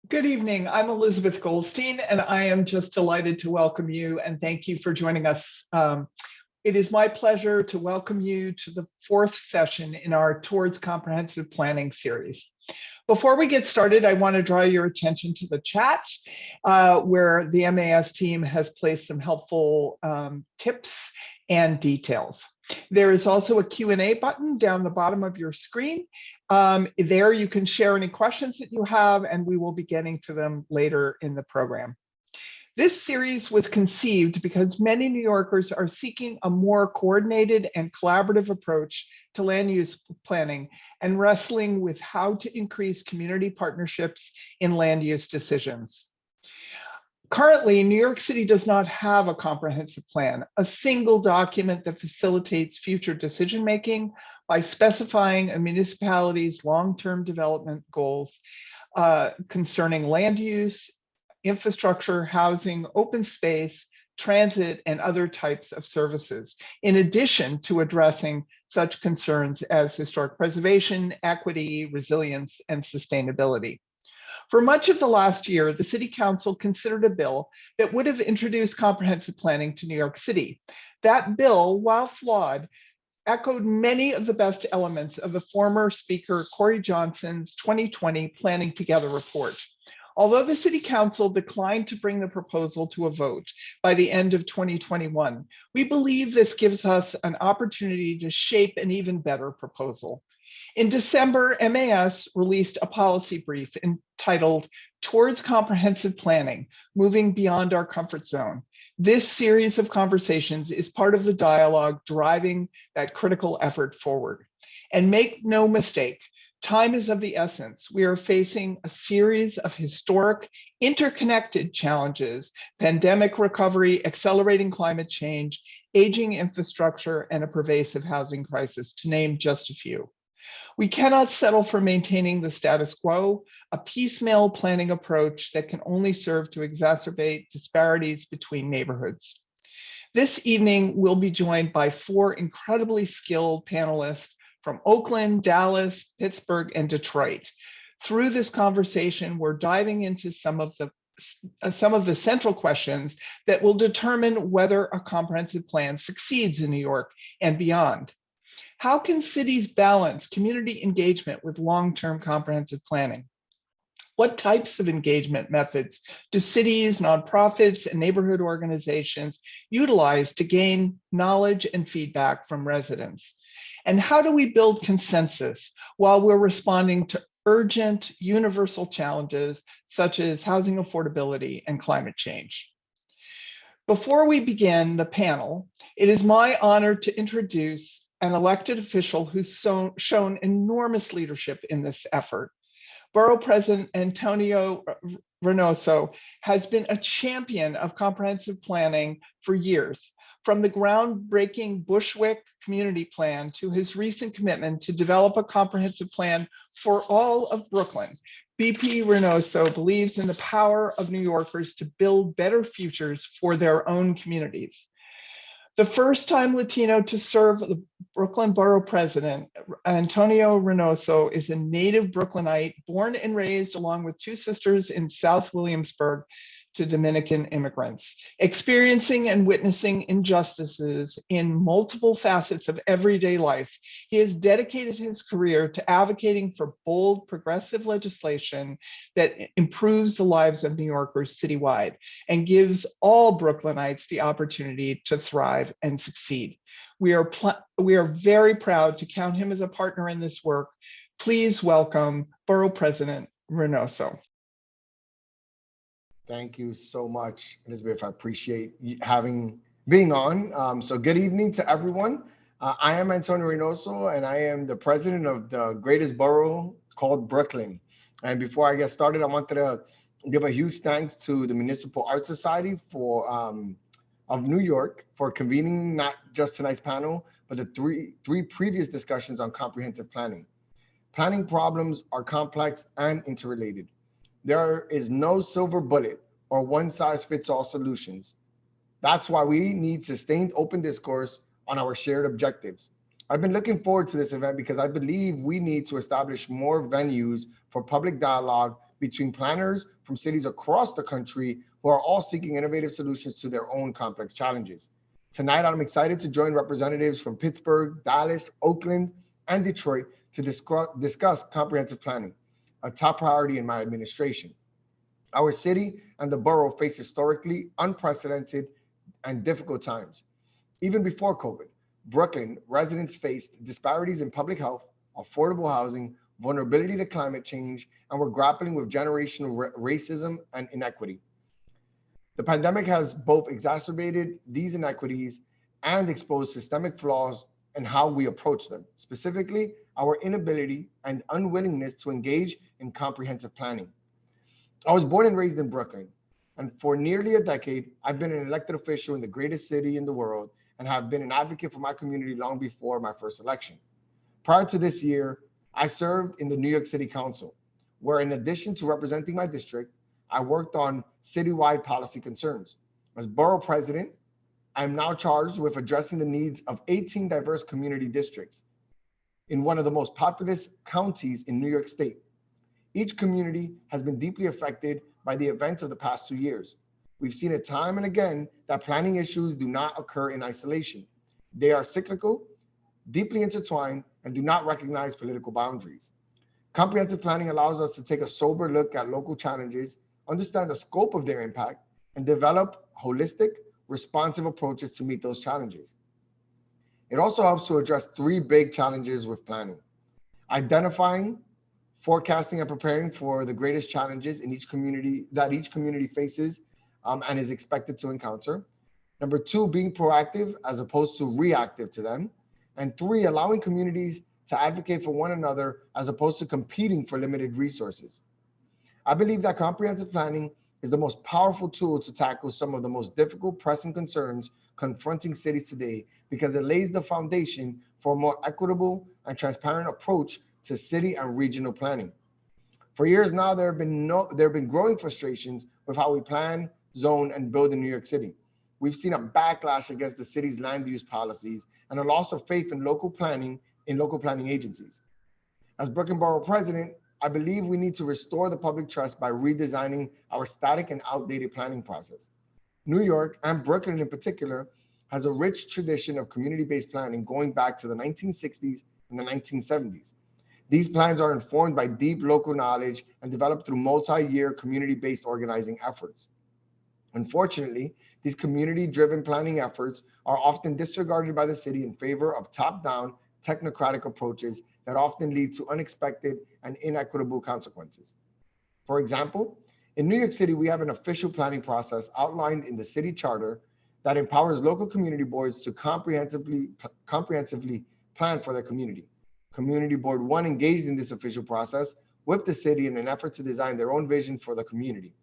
Good evening. I'm Elizabeth Goldstein, and I am just delighted to welcome you and thank you for joining us. It is my pleasure to welcome you to the fourth session in our Towards Comprehensive Planning series. Before we get started, I want to draw your attention to the chat where the MAS team has placed some helpful tips and details. There is also a Q&A button down the bottom of your screen. There you can share any questions that you have, and we will be getting to them later in the program. This series was conceived because many New Yorkers are seeking a more coordinated and collaborative approach to land use planning and wrestling with how to increase community partnerships in land use decisions. Currently, New York City does not have a comprehensive plan, a single document that facilitates future decision-making by specifying a municipality's long-term development goals concerning land use, infrastructure, housing, open space, transit, and other types of services, in addition to addressing such concerns as historic preservation, equity, resilience, and sustainability. For much of the last year, the City Council considered a bill that would have introduced comprehensive planning to New York City. That bill, while flawed, echoed many of the best elements of the former Speaker Corey Johnson's 2020 Planning Together report. Although the City Council declined to bring the proposal to a vote by the end of 2021, we believe this gives us an opportunity to shape an even better proposal. In December, MAS released a policy brief entitled Towards Comprehensive Planning, Moving Beyond Our Comfort Zone. This series of conversations is part of the dialogue driving that critical effort forward. And make no mistake, time is of the essence. We are facing a series of historic, interconnected challenges: pandemic recovery, accelerating climate change, aging infrastructure, and a pervasive housing crisis, to name just a few. We cannot settle for maintaining the status quo, a piecemeal planning approach that can only serve to exacerbate disparities between neighborhoods. This evening, we'll be joined by four incredibly skilled panelists from Oakland, Dallas, Pittsburgh, and Detroit. Through this conversation, we're diving into some of the central questions that will determine whether a comprehensive plan succeeds in New York and beyond. How can cities balance community engagement with long-term comprehensive planning? What types of engagement methods do cities, nonprofits, and neighborhood organizations utilize to gain knowledge and feedback from residents? And how do we build consensus while we're responding to urgent, universal challenges such as housing affordability and climate change? Before we begin the panel, it is my honor to introduce an elected official who's shown enormous leadership in this effort. Borough President Antonio Reynoso has been a champion of comprehensive planning for years, from the groundbreaking Bushwick Community Plan to his recent commitment to develop a comprehensive plan for all of Brooklyn. BP Reynoso believes in the power of New Yorkers to build better futures for their own communities. The first-time Latino to serve the Brooklyn Borough President, Antonio Reynoso, is a native Brooklynite, born and raised along with two sisters in South Williamsburg to Dominican immigrants, experiencing and witnessing injustices in multiple facets of everyday life. He has dedicated his career to advocating for bold, progressive legislation that improves the lives of New Yorkers citywide and gives all Brooklynites the opportunity to thrive and succeed. We are very proud to count him as a partner in this work. Please welcome Borough President Reynoso. Thank you so much, Elizabeth. I appreciate being on. So good evening to everyone. I am Antonio Reynoso, and I am the president of the greatest borough called Brooklyn. And before I get started, I wanted to give a huge thanks to the Municipal Art Society of New York for convening not just tonight's panel, but the three previous discussions on comprehensive planning. Planning problems are complex and interrelated. There is no silver bullet or one-size-fits-all solutions. That's why we need sustained open discourse on our shared objectives. I've been looking forward to this event because I believe we need to establish more venues for public dialogue between planners from cities across the country who are all seeking innovative solutions to their own complex challenges. Tonight, I'm excited to join representatives from Pittsburgh, Dallas, Oakland, and Detroit to discuss comprehensive planning, a top priority in my administration. Our city and the borough face historically unprecedented and difficult times. Even before COVID, Brooklyn residents faced disparities in public health, affordable housing, vulnerability to climate change, and were grappling with generational racism and inequity. The pandemic has both exacerbated these inequities and exposed systemic flaws in how we approach them, specifically our inability and unwillingness to engage in comprehensive planning. I was born and raised in Brooklyn, and for nearly a decade, I've been an elected official in the greatest city in the world and have been an advocate for my community long before my first election. Prior to this year, I served in the New York City Council, where in addition to representing my district, I worked on citywide policy concerns. As Borough President, I am now charged with addressing the needs of 18 diverse community districts in one of the most populous counties in New York State. Each community has been deeply affected by the events of the past 2 years. We've seen it time and again that planning issues do not occur in isolation. They are cyclical, deeply intertwined, and do not recognize political boundaries. Comprehensive planning allows us to take a sober look at local challenges, understand the scope of their impact, and develop holistic, responsive approaches to meet those challenges. It also helps to address 3 big challenges with planning: identifying, forecasting, and preparing for the greatest challenges in each community faces and is expected to encounter. Number 2, being proactive as opposed to reactive to them. And 3, allowing communities to advocate for one another as opposed to competing for limited resources. I believe that comprehensive planning is the most powerful tool to tackle some of the most difficult pressing concerns confronting cities today, because it lays the foundation for a more equitable and transparent approach to city and regional planning. For years now, there have been growing frustrations with how we plan, zone, and build in New York City. We've seen a backlash against the city's land use policies and a loss of faith in local planning agencies. As Brooklyn Borough President, I believe we need to restore the public trust by redesigning our static and outdated planning process. New York, and Brooklyn in particular, has a rich tradition of community-based planning going back to the 1960s and the 1970s. These plans are informed by deep local knowledge and developed through multi-year community-based organizing efforts. Unfortunately, these community-driven planning efforts are often disregarded by the city in favor of top-down technocratic approaches that often lead to unexpected and inequitable consequences. For example, in New York City, we have an official planning process outlined in the city charter that empowers local community boards to comprehensively plan for their community. Community Board 1 engaged in this official process with the city in an effort to design their own vision for the community.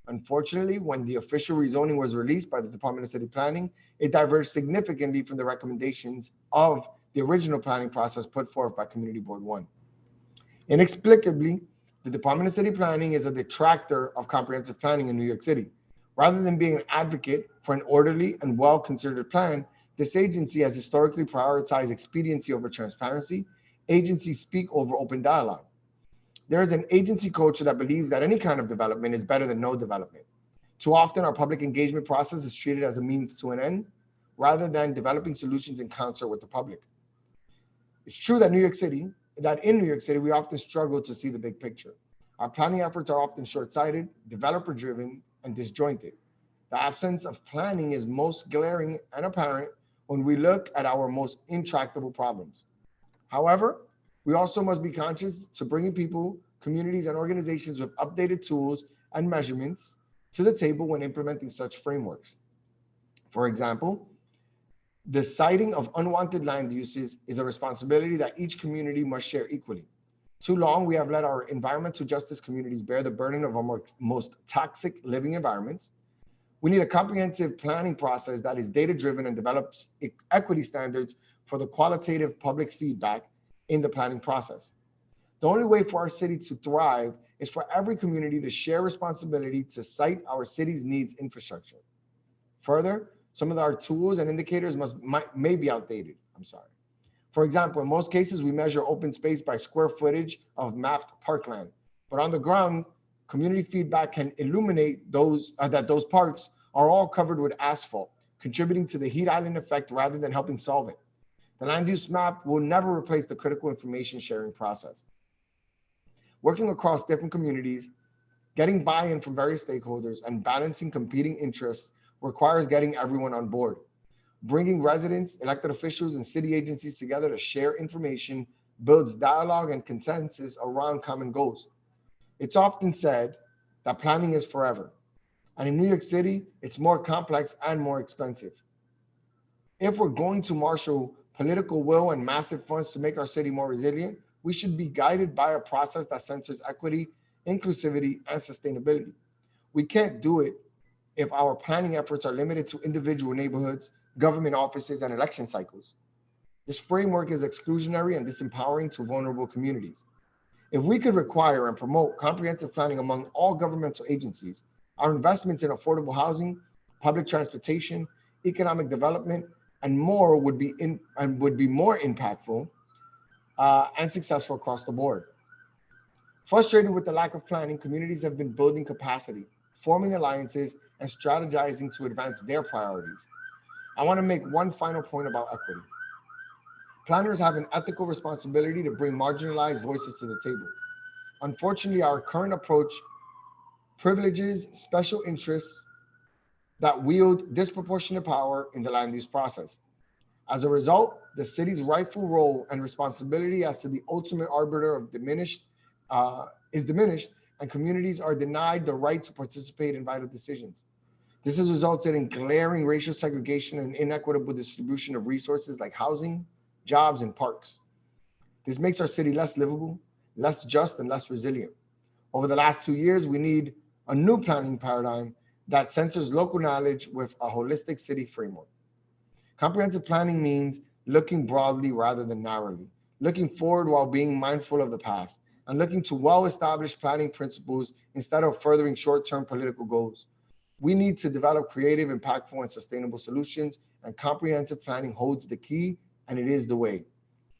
Unfortunately, when the official rezoning was released by the Department of City Planning, it diverged significantly from the recommendations of the original planning process put forth by Community Board 1. Inexplicably, the Department of City Planning is a detractor of comprehensive planning in New York City. Rather than being an advocate for an orderly and well-considered plan, this agency has historically prioritized expediency over transparency. Agencies speak over open dialogue. There is an agency culture that believes that any kind of development is better than no development. Too often, our public engagement process is treated as a means to an end, rather than developing solutions in concert with the public. It's true that in New York City, we often struggle to see the big picture. Our planning efforts are often short-sighted, developer-driven, and disjointed. The absence of planning is most glaring and apparent when we look at our most intractable problems. However, we also must be conscious to bringing people, communities, and organizations with updated tools and measurements to the table when implementing such frameworks. For example, the citing of unwanted land uses is a responsibility that each community must share equally. Too long, we have let our environmental justice communities bear the burden of our most toxic living environments. We need a comprehensive planning process that is data-driven and develops equity standards for the qualitative public feedback in the planning process. The only way for our city to thrive is for every community to share responsibility to cite our city's needs infrastructure. Further, some of our tools and indicators may be outdated. For example, in most cases, we measure open space by square footage of mapped parkland, but on the ground, Community feedback can illuminate that those parks are all covered with asphalt, contributing to the heat island effect rather than helping solve it. The land use map will never replace the critical information sharing process. Working across different communities, getting buy-in from various stakeholders, and balancing competing interests requires getting everyone on board. Bringing residents, elected officials, and city agencies together to share information builds dialogue and consensus around common goals. It's often said that planning is forever. And in New York City, it's more complex and more expensive. If we're going to marshal political will and massive funds to make our city more resilient, we should be guided by a process that centers equity, inclusivity, and sustainability. We can't do it if our planning efforts are limited to individual neighborhoods, government offices, and election cycles. This framework is exclusionary and disempowering to vulnerable communities. If we could require and promote comprehensive planning among all governmental agencies, our investments in affordable housing, public transportation, economic development, and more would be more impactful and successful across the board. Frustrated with the lack of planning, communities have been building capacity, forming alliances, and strategizing to advance their priorities. I want to make one final point about equity. Planners have an ethical responsibility to bring marginalized voices to the table. Unfortunately, our current approach privileges special interests that wield disproportionate power in the land use process. As a result, the city's rightful role and responsibility as to the ultimate arbiter of is diminished, and communities are denied the right to participate in vital decisions. This has resulted in glaring racial segregation and inequitable distribution of resources like housing, jobs, and parks. This makes our city less livable, less just, and less resilient. Over the last 2 years, we need a new planning paradigm that centers local knowledge with a holistic city framework. Comprehensive planning means looking broadly rather than narrowly, looking forward while being mindful of the past, and looking to well-established planning principles instead of furthering short-term political goals. We need to develop creative, impactful, and sustainable solutions, and comprehensive planning holds the key, and it is the way.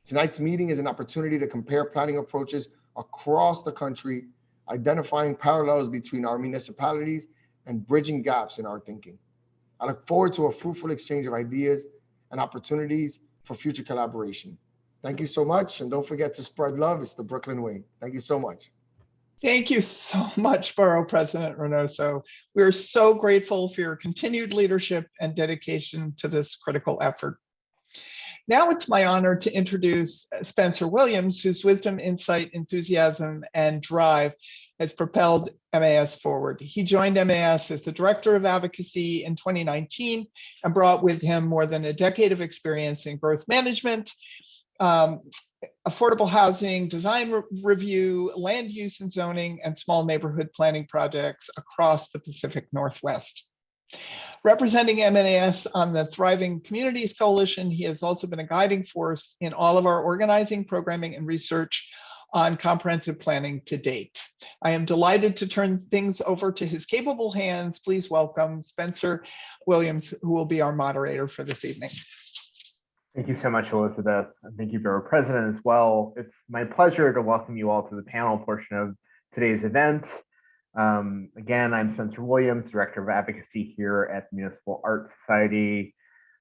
Tonight's meeting is an opportunity to compare planning approaches across the country, identifying parallels between our municipalities and bridging gaps in our thinking. I look forward to a fruitful exchange of ideas and opportunities for future collaboration. Thank you so much, and don't forget to spread love. It's the Brooklyn way. Thank you so much. Thank you so much, Borough President Reynoso. We're so grateful for your continued leadership and dedication to this critical effort. Now it's my honor to introduce Spencer Williams, whose wisdom, insight, enthusiasm, and drive has propelled MAS forward. He joined MAS as the Director of Advocacy in 2019 and brought with him more than a decade of experience in growth management, affordable housing, design review, land use and zoning, and small neighborhood planning projects across the Pacific Northwest. Representing MAS on the Thriving Communities Coalition, he has also been a guiding force in all of our organizing, programming, and research on comprehensive planning to date. I am delighted to turn things over to his capable hands. Please welcome Spencer Williams, who will be our moderator for this evening. Thank you so much, Elizabeth. And thank you, Borough President, as well. It's my pleasure to welcome you all to the panel portion of today's event. Again, I'm Spencer Williams, Director of Advocacy here at the Municipal Art Society.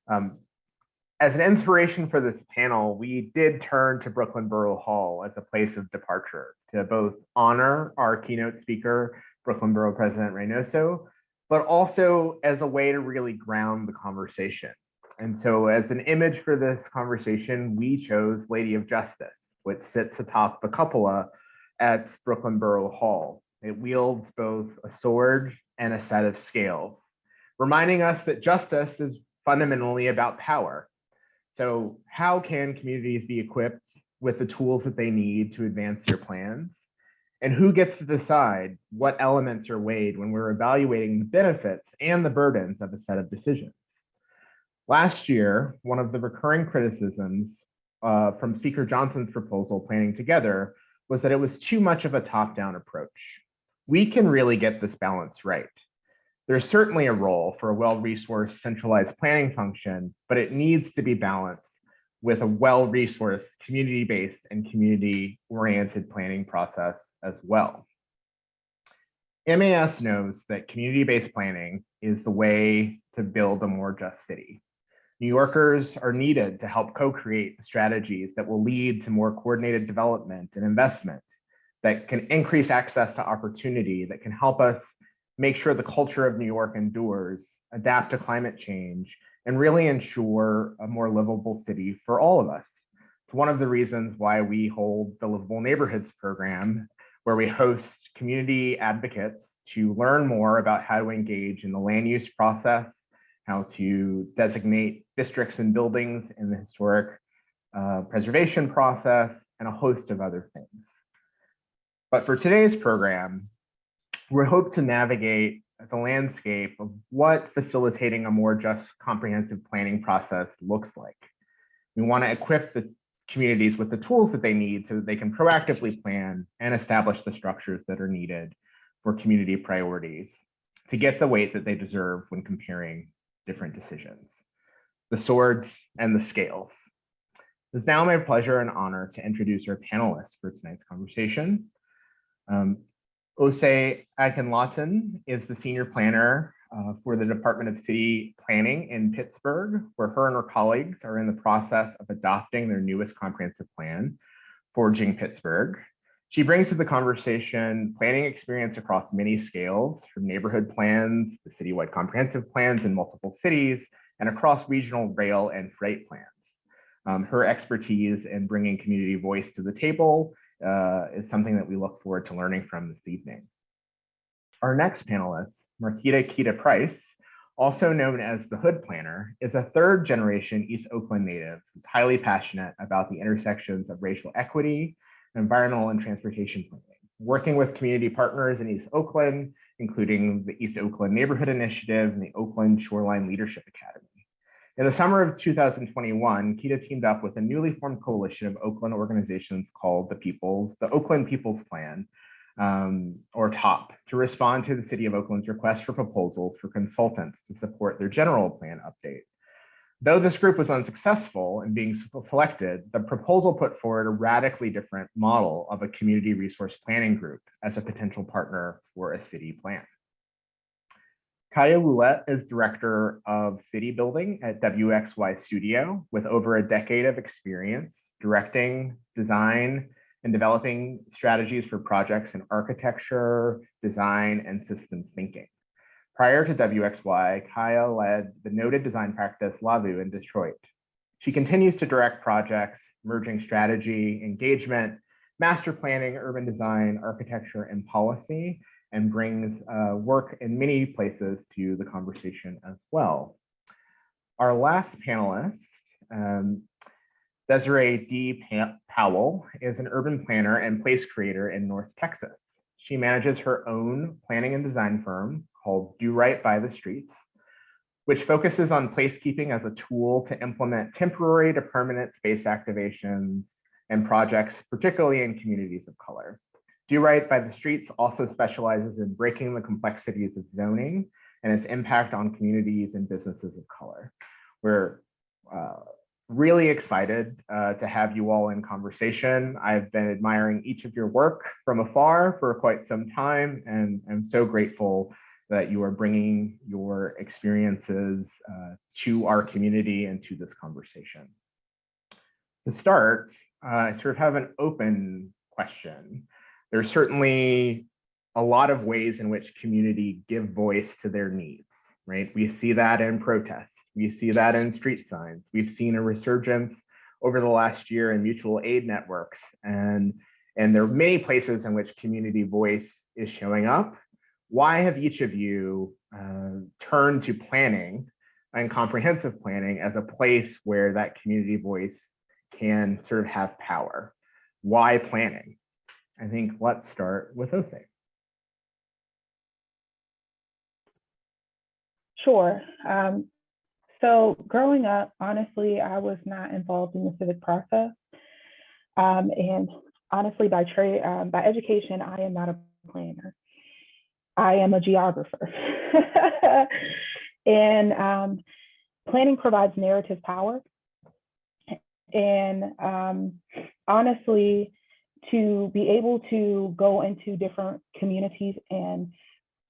As an inspiration for this panel, we did turn to Brooklyn Borough Hall as a place of departure to both honor our keynote speaker, Brooklyn Borough President Reynoso, but also as a way to really ground the conversation. And so as an image for this conversation, we chose Lady of Justice, which sits atop the cupola at Brooklyn Borough Hall. It wields both a sword and a set of scales, reminding us that justice is fundamentally about power. So how can communities be equipped with the tools that they need to advance their plans? And who gets to decide what elements are weighed when we're evaluating the benefits and the burdens of a set of decisions? Last year, one of the recurring criticisms from Speaker Johnson's proposal, Planning Together, was that it was too much of a top-down approach. We can really get this balance right. There's certainly a role for a well-resourced centralized planning function, but it needs to be balanced with a well-resourced, community-based and community-oriented planning process as well. MAS knows that community-based planning is the way to build a more just city. New Yorkers are needed to help co-create the strategies that will lead to more coordinated development and investment that can increase access to opportunity, that can help us make sure the culture of New York endures, adapt to climate change, and really ensure a more livable city for all of us. It's one of the reasons why we hold the Livable Neighborhoods program, where we host community advocates to learn more about how to engage in the land use process, how to designate districts and buildings in the historic preservation process, and a host of other things. But for today's program, we hope to navigate the landscape of what facilitating a more just comprehensive planning process looks like. We want to equip the communities with the tools that they need so that they can proactively plan and establish the structures that are needed for community priorities to get the weight that they deserve when comparing different decisions, the swords and the scales. It's now my pleasure and honor to introduce our panelists for tonight's conversation. Ose Akinlotan is the senior planner for the Department of City Planning in Pittsburgh, where her and her colleagues are in the process of adopting their newest comprehensive plan, Forging Pittsburgh. She brings to the conversation planning experience across many scales, from neighborhood plans to citywide comprehensive plans in multiple cities, and across regional rail and freight plans. Her expertise in bringing community voice to the table is something that we look forward to learning from this evening. Our next panelist, Marquita Keta Price, also known as the Hood Planner, is a third-generation East Oakland native who's highly passionate about the intersections of racial equity, environmental and transportation planning, working with community partners in East Oakland, including the East Oakland Neighborhood Initiative and the Oakland Shoreline Leadership Academy. In the summer of 2021, Keta teamed up with a newly formed coalition of Oakland organizations called the Oakland People's Plan, or TOP, to respond to the City of Oakland's request for proposals for consultants to support their general plan update. Though this group was unsuccessful in being selected, the proposal put forward a radically different model of a community resource planning group as a potential partner for a city plan. Kaija Wuollet is Director of City Building at WXY Studio with over a decade of experience directing, design, and developing strategies for projects in architecture, design, and systems thinking. Prior to WXY, Kaija led the noted design practice Lavu in Detroit. She continues to direct projects merging strategy, engagement, master planning, urban design, architecture, and policy, and brings work in many places to the conversation as well. Our last panelist, Desiree D. Powell, is an urban planner and place creator in North Texas. She manages her own planning and design firm called Do Right by the Streets, which focuses on placekeeping as a tool to implement temporary to permanent space activations and projects, particularly in communities of color. Do Right by the Streets also specializes in breaking the complexities of zoning and its impact on communities and businesses of color. We're really excited to have you all in conversation. I've been admiring each of your work from afar for quite some time, and I'm so grateful that you are bringing your experiences to our community and to this conversation. To start, I sort of have an open question. There's certainly a lot of ways in which community give voice to their needs, right? We see that in protests. We see that in street signs. We've seen a resurgence over the last year in mutual aid networks. And there are many places in which community voice is showing up. Why have each of you turned to planning and comprehensive planning as a place where that community voice can sort of have power? Why planning? I think let's start with Ose. Sure. So growing up, honestly, I was not involved in the civic process. And honestly, by education, I am not a planner. I am a geographer. And planning provides narrative power. And honestly, to be able to go into different communities and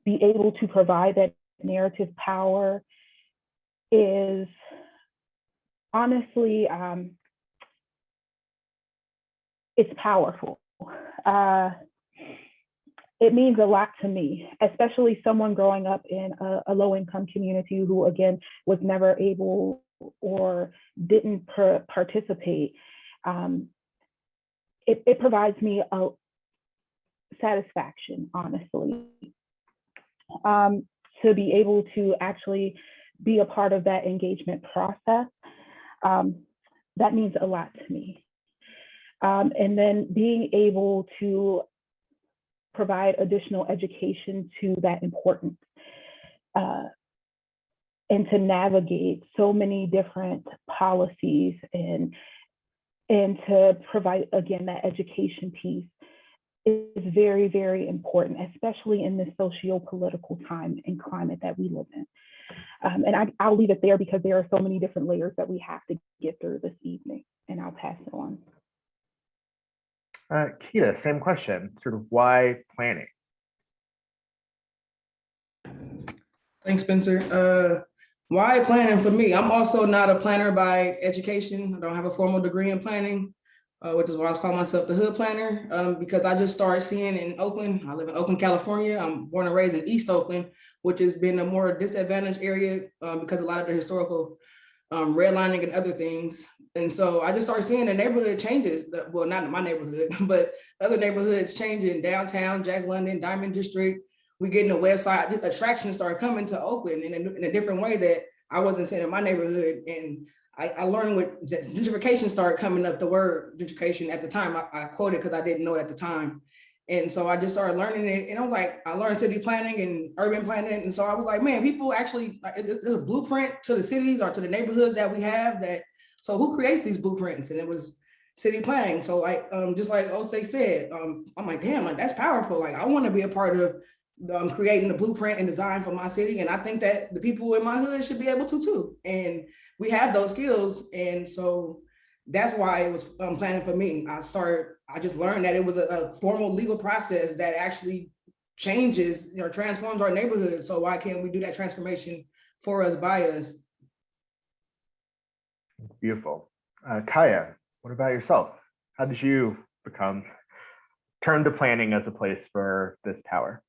be able to provide that narrative power is honestly, it's powerful. It means a lot to me, especially someone growing up in a low-income community who, again, was never able or didn't participate. It provides me a satisfaction, honestly, to be able to actually be a part of that engagement process. That means a lot to me. And then being able to provide additional education to that importance and to navigate so many different policies and to provide, again, that education piece is very, very important, especially in this socio-political time and climate that we live in. And I'll leave it there because there are so many different layers that we have to get through this evening, and I'll pass it on. Keta, same question, sort of why planning? Thanks, Spencer. Why planning for me? I'm also not a planner by education. I don't have a formal degree in planning, which is why I call myself the hood planner, because I just started seeing in Oakland. I live in Oakland, California. I'm born and raised in East Oakland, which has been a more disadvantaged area because a lot of the historical redlining and other things. And so I just started seeing the neighborhood changes, well, not in my neighborhood, but other neighborhoods changing, downtown, Jack London, Diamond District. We getting a website, just attractions started coming to Oakland in a different way that I wasn't seeing in my neighborhood. And I learned what gentrification started coming up, the word gentrification at the time. I quoted because I didn't know it at the time. And so I just started learning it. And I was like, I learned city planning and urban planning. And so I was like, man, people actually, there's a blueprint to the cities or to the neighborhoods that we have that, so who creates these blueprints? And it was city planning. So like, just like Ose said, I'm like, damn, like that's powerful. Like I want to be a part of creating the blueprint and design for my city. And I think that the people in my hood should be able to too. And we have those skills. And so that's why it was planning for me. I just learned that it was a formal legal process that actually changes, transforms our neighborhood. So why can't we do that transformation for us, by us? Beautiful. Kaija, what about yourself? How did you turn to planning as a place for this power?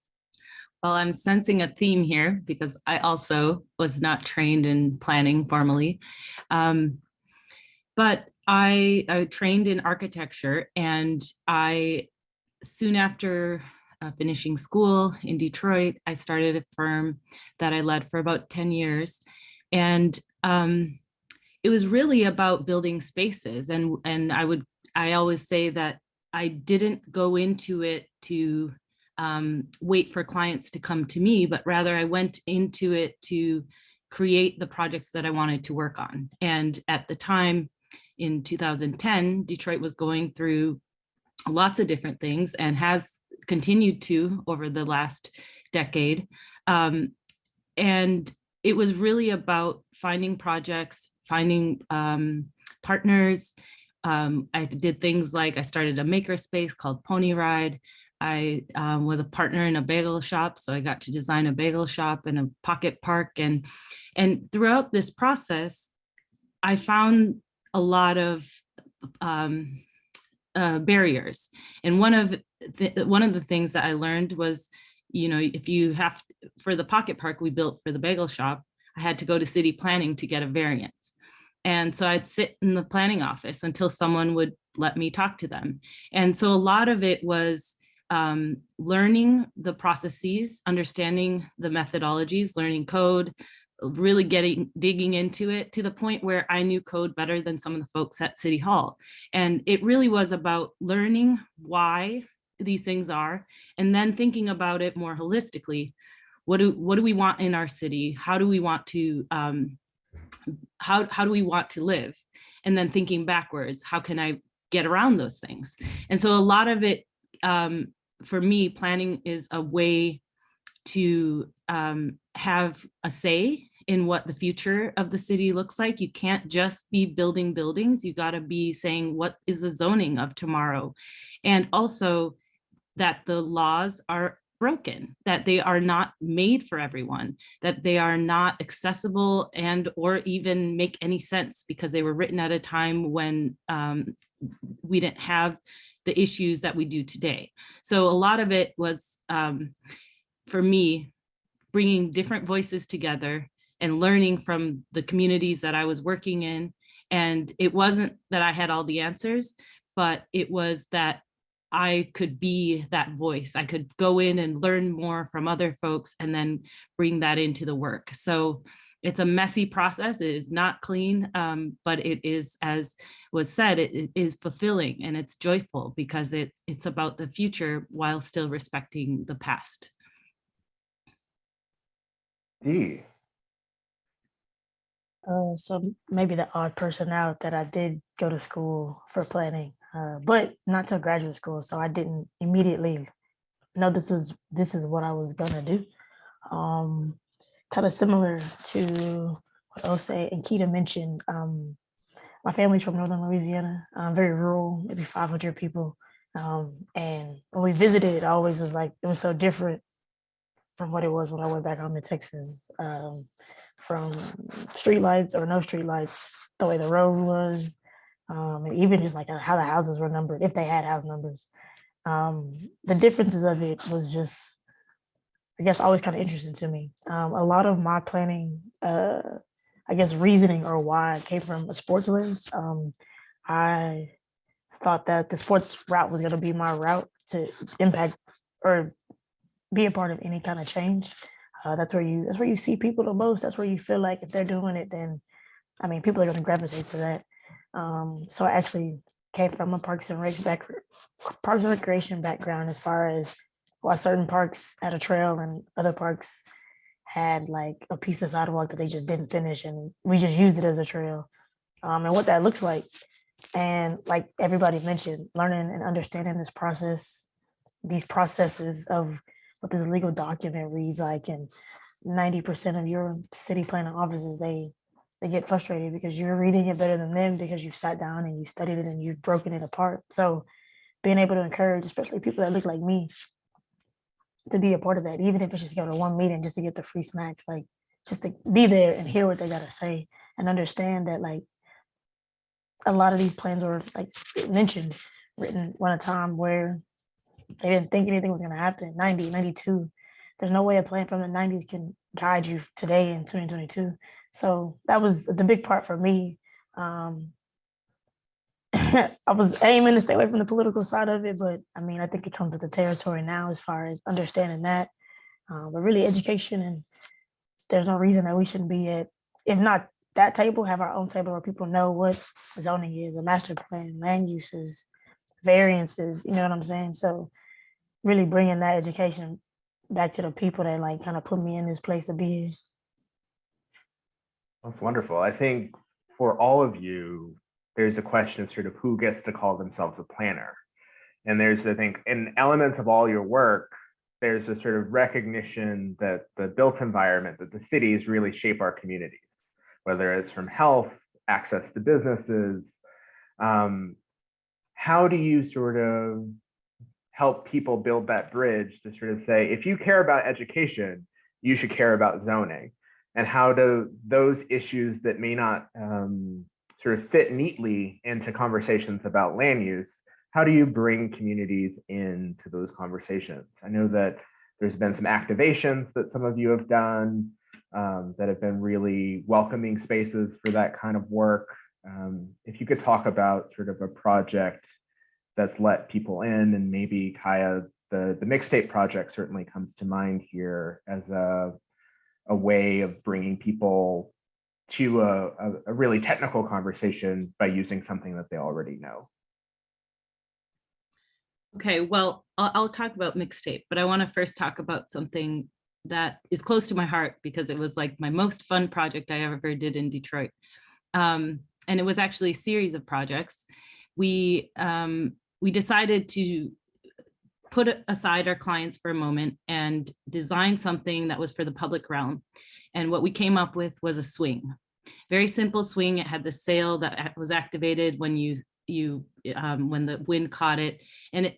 Well, I'm sensing a theme here because I also was not trained in planning formally. But I trained in architecture, and soon after finishing school in Detroit, I started a firm that I led for about 10 years. And it was really about building spaces. And I always say that I didn't go into it to wait for clients to come to me, but rather I went into it to create the projects that I wanted to work on. And at the time in 2010, Detroit was going through lots of different things and has continued to over the last decade. And it was really about finding projects, finding partners. I did things like I started a makerspace called Pony Ride. I was a partner in a bagel shop, so I got to design a bagel shop and a pocket park. And throughout this process, I found a lot of barriers. And one of the things that I learned was, if you have, for the pocket park we built for the bagel shop, I had to go to city planning to get a variance. And so I'd sit in the planning office until someone would let me talk to them. And so a lot of it was learning the processes, understanding the methodologies, learning code, really digging into it to the point where I knew code better than some of the folks at City Hall. And it really was about learning why these things are, and then thinking about it more holistically. What do we want in our city? How do we want to how do we want to live? And then thinking backwards, how can I get around those things? And so a lot of it, for me, planning is a way to have a say in what the future of the city looks like. You can't just be building buildings. You got to be saying, what is the zoning of tomorrow? And also that the laws are broken, that they are not made for everyone, that they are not accessible and or even make any sense because they were written at a time when we didn't have the issues that we do today. So a lot of it was, for me, bringing different voices together and learning from the communities that I was working in. And it wasn't that I had all the answers, but it was that I could be that voice. I could go in and learn more from other folks and then bring that into the work. So it's a messy process. It is not clean, but it is, as was said, it is fulfilling and it's joyful because it's about the future while still respecting the past. D. So maybe the odd person out that I did go to school for planning, but not to graduate school. So I didn't immediately know this is what I was gonna do. Kind of similar to what Ose and Keta mentioned. My family's from Northern Louisiana, very rural, maybe 500 people. And when we visited, it always was like, it was so different from what it was when I went back home to Texas. From streetlights or no streetlights, the way the road was, and even just like how the houses were numbered, if they had house numbers. The differences of it was just, I guess, always kind of interesting to me. A lot of my planning, I guess, reasoning or why came from a sports lens. I thought that the sports route was going to be my route to impact or be a part of any kind of change. That's where you see people the most. That's where you feel like if they're doing it, then, I mean, people are going to gravitate to that. So I actually came from a Parks and Recreation background, as far as why certain parks had a trail and other parks had like a piece of sidewalk that they just didn't finish, and we just used it as a trail, and what that looks like. And like everybody mentioned, learning and understanding this process, these processes of what this legal document reads like, and 90% of your city planning offices, they get frustrated because you're reading it better than them because you've sat down and you studied it and you've broken it apart. So being able to encourage, especially people that look like me, to be a part of that, even if it's just go to one meeting just to get the free snacks, like just to be there and hear what they got to say and understand that like a lot of these plans were, like mentioned, written at a time where they didn't think anything was going to happen. 90, 92. There's no way a plan from the 90s can guide you today in 2022. So that was the big part for me. I was aiming to stay away from the political side of it, but I mean, I think it comes with the territory now as far as understanding that. But really education, and there's no reason that we shouldn't be at, if not that table, have our own table where people know what zoning is, a master plan, land uses, variances, you know what I'm saying? So really bringing that education back to the people that like kind of put me in this place to be here. That's wonderful. I think for all of you, there's a question of sort of who gets to call themselves a planner. And there's, I think, in elements of all your work, there's a sort of recognition that the built environment, that the cities really shape our communities, whether it's from health, access to businesses. How do you sort of help people build that bridge to sort of say, if you care about education, you should care about zoning? And how do those issues that may not sort of fit neatly into conversations about land use, how do you bring communities into those conversations? I know that there's been some activations that some of you have done that have been really welcoming spaces for that kind of work. If you could talk about sort of a project that's let people in, and maybe Kaija, the Mixtape project certainly comes to mind here as a way of bringing people to a really technical conversation by using something that they already know. Okay, well, I'll talk about Mixtape, but I want to first talk about something that is close to my heart because it was like my most fun project I ever did in Detroit. And it was actually a series of projects. We decided to put aside our clients for a moment and design something that was for the public realm. And what we came up with was a swing, very simple swing. It had the sail that was activated when when the wind caught it. And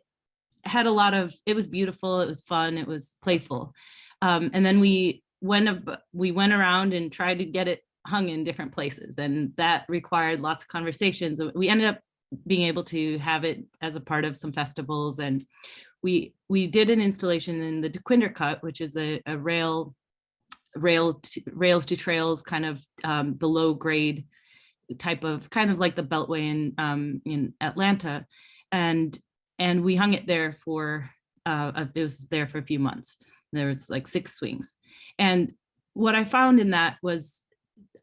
had a lot of, it was beautiful, it was fun, it was playful. And then we went around and tried to get it hung in different places, and that required lots of conversations. We ended up being able to have it as a part of some festivals, and we did an installation in the DeQuinder Cut, which is a rails to trails kind of below grade type of, kind of like the Beltway in Atlanta, and we hung it there for it was there for a few months. There was like 6 swings, and what I found in that was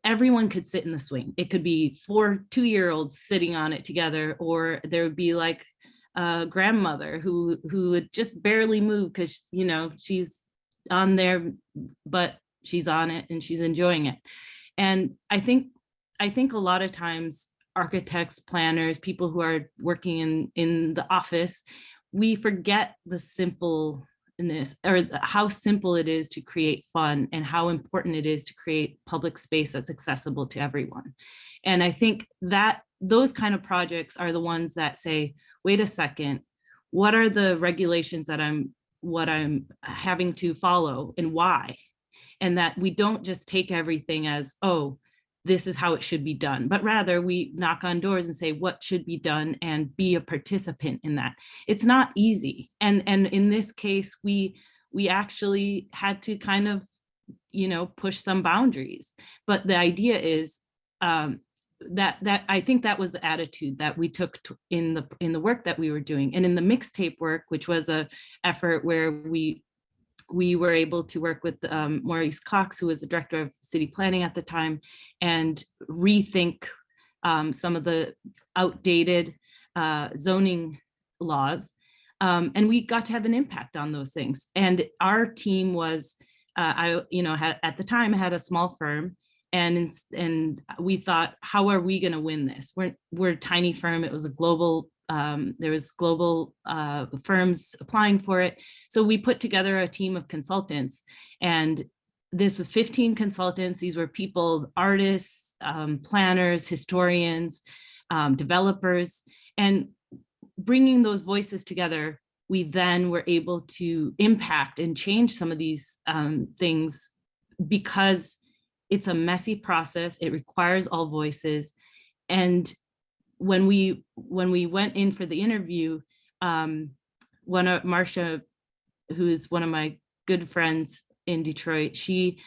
everyone could sit in the swing. It could be 4 2-year-olds sitting on it together, or there would be like a grandmother who would just barely move because, you know, she's on there, but she's on it and she's enjoying it. And I think a lot of times architects, planners, people who are working in the office, we forget the simpleness, or how simple it is to create fun, and how important it is to create public space that's accessible to everyone. And I think that those kind of projects are the ones that say, wait a second, what are the regulations that I'm having to follow, and why? And that we don't just take everything as, oh, this is how it should be done, but rather we knock on doors and say what should be done and be a participant in that. It's not easy. And in this case, we actually had to kind of, you know, push some boundaries. But the idea is that I think that was the attitude that we took in the work that we were doing. And in the Mixtape work, which was a effort where we were able to work with Maurice Cox, who was the director of city planning at the time, and rethink some of the outdated zoning laws. And we got to have an impact on those things. And our team was, at the time, had a small firm, and we thought, how are we going to win this? We're a tiny firm. It was a global. There was global firms applying for it. So we put together a team of consultants, and this was 15 consultants. These were people, artists, planners, historians, developers, and bringing those voices together, we then were able to impact and change some of these things, because it's a messy process. It requires all voices. And when we went in for the interview, Marcia, who's one of my good friends in Detroit, she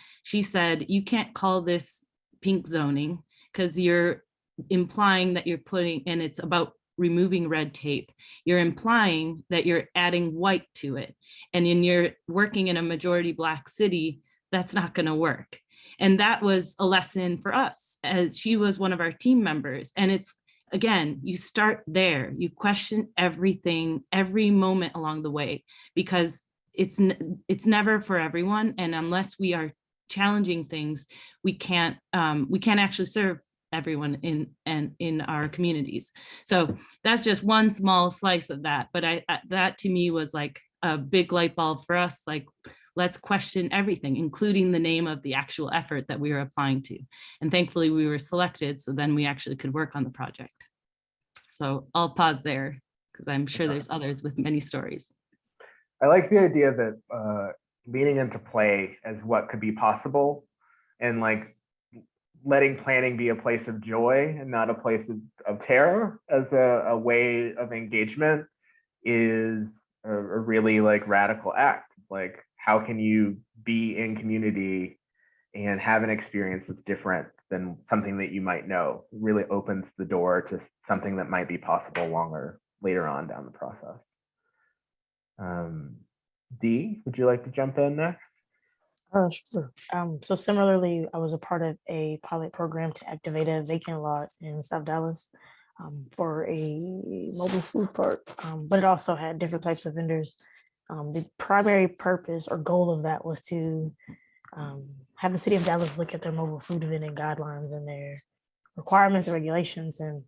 said, you can't call this pink zoning because you're implying that you're putting, and it's about removing red tape. You're implying that you're adding white to it. And you're working in a majority Black city, that's not going to work. And that was a lesson for us, as she was one of our team members. And it's, again, you start there, you question everything, every moment along the way, because it's never for everyone. And unless we are challenging things, we can't actually serve everyone in our communities. So that's just one small slice of that. But that to me was like a big light bulb for us, like, let's question everything, including the name of the actual effort that we were applying to. And thankfully we were selected, so then we actually could work on the project. So I'll pause there, because I'm sure there's others with many stories. I like the idea that leaning into play as what could be possible, and like letting planning be a place of joy and not a place of terror as a way of engagement is a really like radical act. Like, how can you be in community and have an experience that's different than something that you might know? It really opens the door to something that might be possible later on down the process. Dee, would you like to jump in next? Sure. So similarly, I was a part of a pilot program to activate a vacant lot in South Dallas for a mobile food park, but it also had different types of vendors. The primary purpose or goal of that was to have the city of Dallas look at their mobile food vending guidelines and their requirements and regulations. And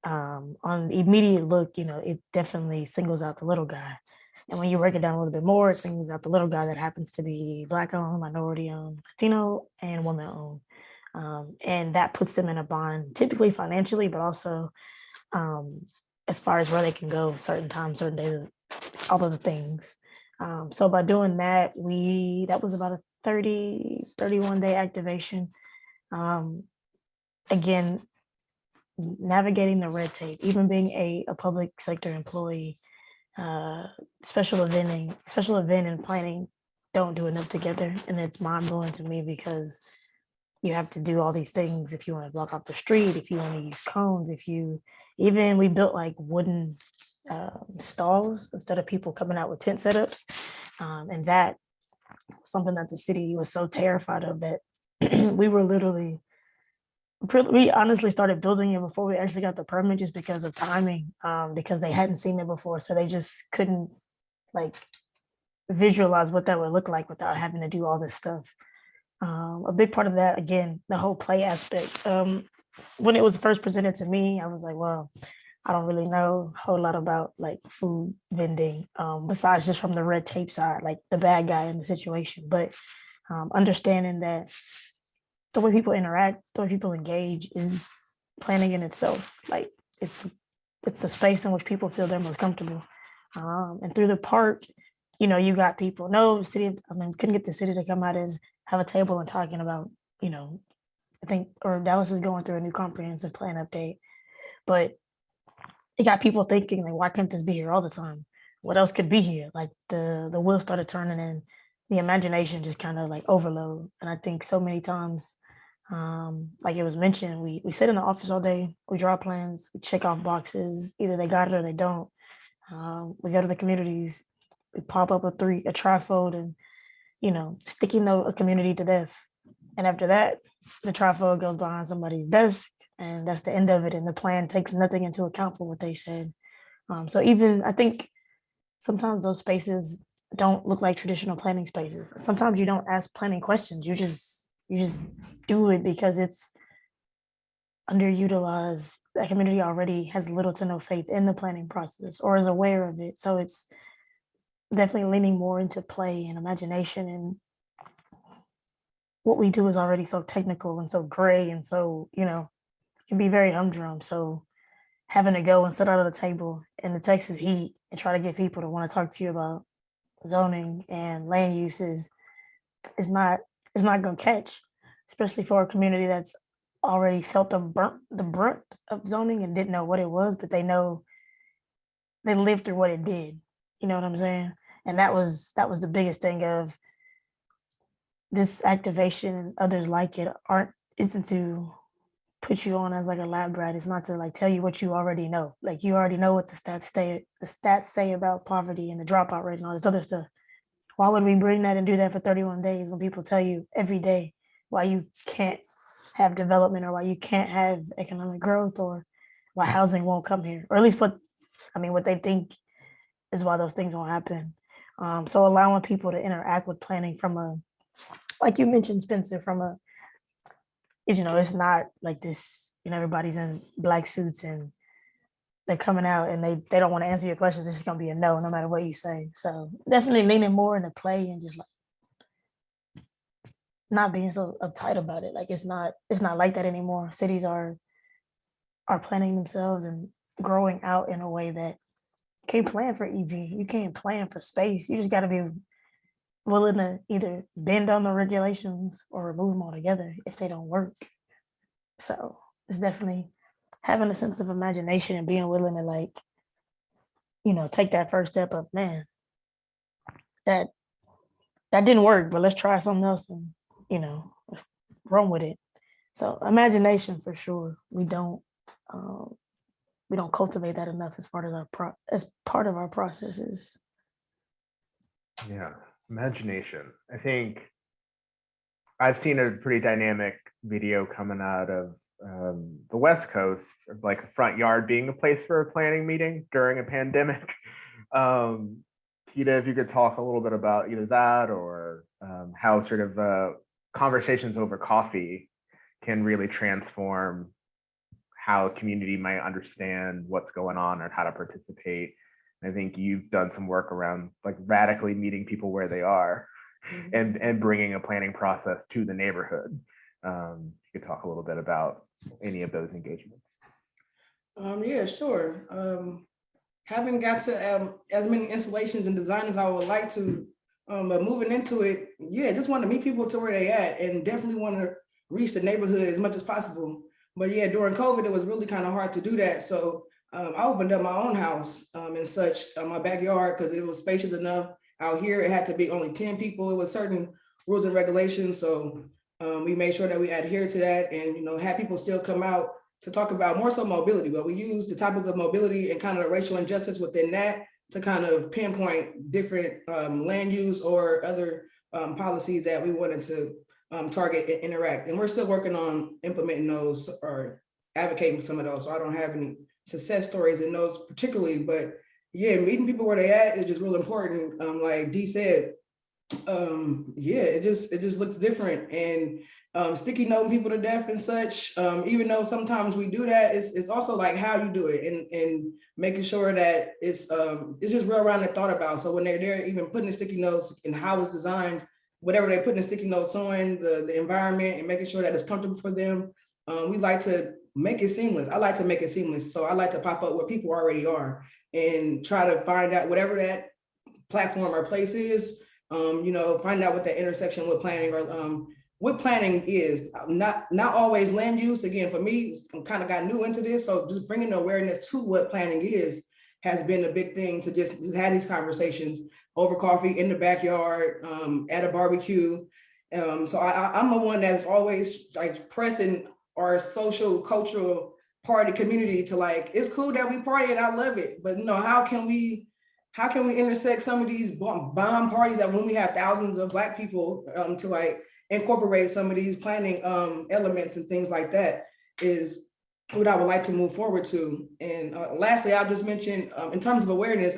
on the immediate look, it definitely singles out the little guy. And when you break it down a little bit more, it singles out the little guy that happens to be Black owned, minority owned, Latino, and woman owned. And that puts them in a bond, typically financially, but also as far as where they can go certain times, certain days all of the things. So by doing that, that was about a 31 day activation. Again, navigating the red tape, even being a public sector employee, special event and planning don't do enough together. And it's mind blowing to me because you have to do all these things if you want to block off the street, if you want to use cones, we built like wooden stalls instead of people coming out with tent setups. And that was something that the city was so terrified of that we honestly started building it before we actually got the permit just because of timing, because they hadn't seen it before. So they just couldn't like visualize what that would look like without having to do all this stuff. A big part of that, again, the whole play aspect. When it was first presented to me, I was like, well, I don't really know a whole lot about like food vending, besides just from the red tape side, like the bad guy in the situation. But understanding that the way people interact, the way people engage is planning in itself. Like it's the space in which people feel they're most comfortable. And through the park, you got people. Couldn't get the city to come out and have a table and talking about, I think, or Dallas is going through a new comprehensive plan update, but it got people thinking like, why can't this be here all the time? What else could be here? Like the wheels started turning and the imagination just kind of like overload. And I think so many times, like it was mentioned, we sit in the office all day, we draw plans, we check off boxes, either they got it or they don't. We go to the communities, we pop up a trifold and, sticky note a community to death. And after that, the trifold goes behind somebody's desk and that's the end of it. And the plan takes nothing into account for what they said. So even I think sometimes those spaces don't look like traditional planning spaces. Sometimes you don't ask planning questions. You just do it because it's underutilized. That community already has little to no faith in the planning process or is aware of it. So it's definitely leaning more into play and imagination. And what we do is already so technical and so gray and so, can be very humdrum. So having to go and sit out at a table in the Texas heat and try to get people to want to talk to you about zoning and land uses is not going to catch, especially for a community that's already felt the brunt of zoning and didn't know what it was, but they know they lived through what it did. You know what I'm saying? And that was the biggest thing of this activation and others like it isn't to put you on as like a lab rat. It's not to like tell you what you already know. Like you already know what the stats say about poverty and the dropout rate and all this other stuff. Why would we bring that and do that for 31 days when people tell you every day why you can't have development or why you can't have economic growth or why housing won't come here, or at least what they think is why those things won't happen. So allowing people to interact with planning from like you mentioned, Spencer, it's not like this, everybody's in black suits and they're coming out and they don't want to answer your questions. It's just going to be a no matter what you say. So definitely leaning more into play and just like not being so uptight about it. Like it's not like that anymore. Cities are planning themselves and growing out in a way that you can't plan for EV. You can't plan for space. You just got to be willing to either bend on the regulations or remove them altogether if they don't work. So it's definitely having a sense of imagination and being willing to like, take that first step of, man, that didn't work, but let's try something else and, let's run with it. So imagination for sure. We don't cultivate that enough as part of our processes. Yeah. Imagination. I think I've seen a pretty dynamic video coming out of the West Coast, of like a front yard being a place for a planning meeting during a pandemic. Keta, if you could talk a little bit about either that or how sort of conversations over coffee can really transform how a community might understand what's going on and how to participate. I think you've done some work around like radically meeting people where they are and bringing a planning process to the neighborhood. You could talk a little bit about any of those engagements. Yeah, sure. haven't got to as many installations and design as I would like to. But moving into it, yeah, just want to meet people to where they at, and definitely want to reach the neighborhood as much as possible. But yeah, during COVID, it was really kind of hard to do that. So I opened up my own house and such, my backyard, because it was spacious enough. Out here, it had to be only 10 people. It was certain rules and regulations. So we made sure that we adhere to that, and had people still come out to talk about more so mobility. But we used the topics of mobility and kind of the racial injustice within that to kind of pinpoint different land use or other policies that we wanted to target and interact. And we're still working on implementing those or advocating for some of those. So I don't have any success stories in those particularly, but yeah, meeting people where they at is just real important. Like Dee said, yeah, it just looks different, and sticky noting people to death and such. Even though sometimes we do that, it's also like how you do it, and making sure that it's just real around and thought about. So when they're there, even putting the sticky notes and how it's designed, whatever they're putting the sticky notes on, the environment, and making sure that it's comfortable for them. We like to make it seamless. I like to make it seamless. So I like to pop up where people already are and try to find out whatever that platform or place is, find out what the intersection with planning or what planning is. Not always land use. Again, for me, I kind of got new into this. So just bringing awareness to what planning is has been a big thing, to just have these conversations over coffee in the backyard, at a barbecue. So I'm the one that's always like pressing our social cultural party community to like, it's cool that we party and I love it, but how can we intersect some of these bomb parties that when we have thousands of Black people to like incorporate some of these planning elements and things like that is what I would like to move forward to. And lastly, I'll just mention in terms of awareness,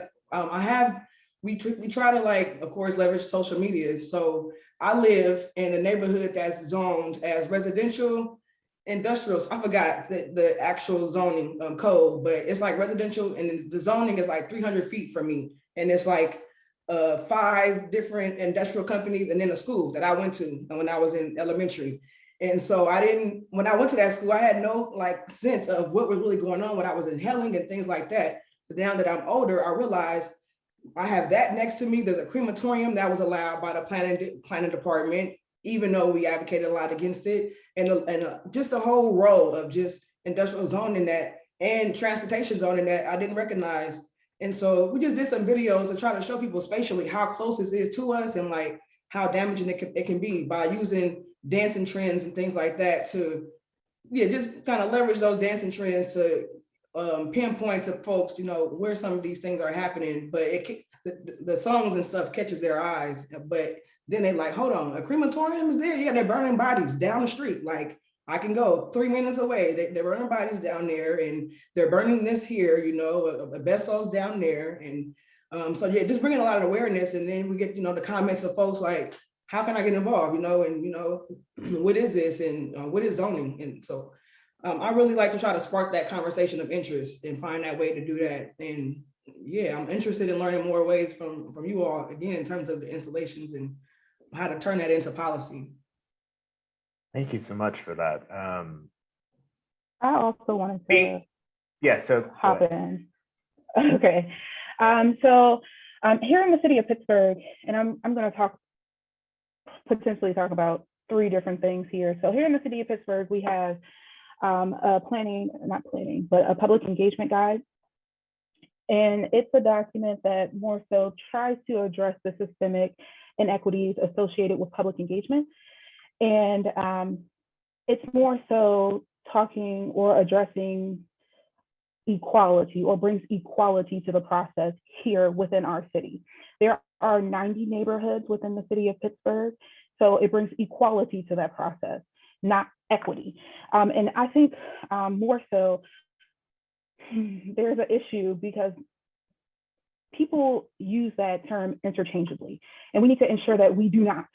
we try to, like, of course, leverage social media. So I live in a neighborhood that's zoned as residential, industrial. I forgot the actual zoning code, but it's like residential, and the zoning is like 300 feet from me. And it's like 5 different industrial companies and then a school that I went to when I was in elementary. And so when I went to that school, I had no like sense of what was really going on when I was inhaling and things like that. But now that I'm older, I realized I have that next to me. There's a crematorium that was allowed by the planning department, even though we advocated a lot against it. And just a whole row of just industrial zoning that and transportation zoning that I didn't recognize. And so we just did some videos to try to show people spatially how close this is to us and like how damaging it can be by using dancing trends and things like that to, just kind of leverage those dancing trends to pinpoint to folks, where some of these things are happening. But the songs and stuff catches their eyes, but then they like, hold on, a crematorium is there? Yeah, they're burning bodies down the street. Like, I can go 3 minutes away. They're burning bodies down there, and they're burning this here, asbestos down there. And so yeah, just bringing a lot of awareness. And then we get, the comments of folks like, how can I get involved? What is this? And what is zoning? And so I really like to try to spark that conversation of interest and find that way to do that. And yeah, I'm interested in learning more ways from you all, again, in terms of the installations and how to turn that into policy. Thank you so much for that. I also wanted to hop in. Okay. So here in the city of Pittsburgh, and I'm going to potentially talk about 3 different things here. So here in the city of Pittsburgh, we have a public engagement guide. And it's a document that more so tries to address the systemic inequities associated with public engagement. And it's more so talking or addressing equality, or brings equality to the process here within our city. There are 90 neighborhoods within the city of Pittsburgh. So it brings equality to that process, not equity. And I think more so, there's an issue because people use that term interchangeably, and we need to ensure that we do not.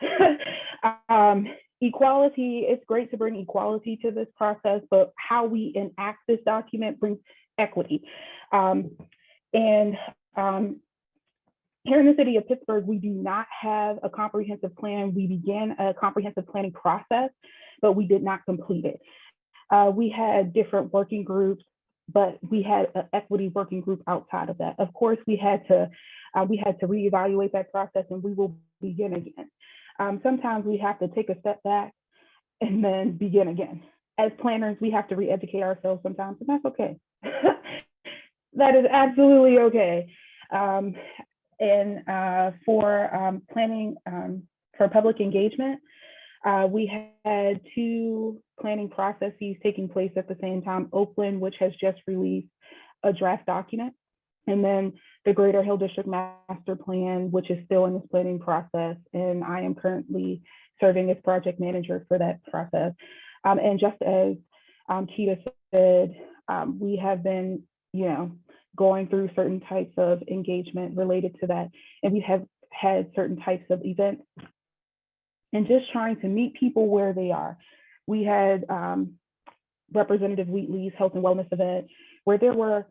Equality, it's great to bring equality to this process, but how we enact this document brings equity. Here in the city of Pittsburgh, we do not have a comprehensive plan. We began a comprehensive planning process, but we did not complete it. We had different working groups but we had an equity working group outside of that. Of course, we had to reevaluate that process, and we will begin again. Sometimes we have to take a step back and then begin again. As planners, we have to re-educate ourselves sometimes, and that's okay. That is absolutely okay. For planning for public engagement, we had two planning processes taking place at the same time. Oakland, which has just released a draft document, and then the Greater Hill District Master Plan, which is still in this planning process. And I am currently serving as project manager for that process. And just as Keta said, we have been, going through certain types of engagement related to that. And we have had certain types of events and just trying to meet people where they are. We had Representative Wheatley's health and wellness event where there were,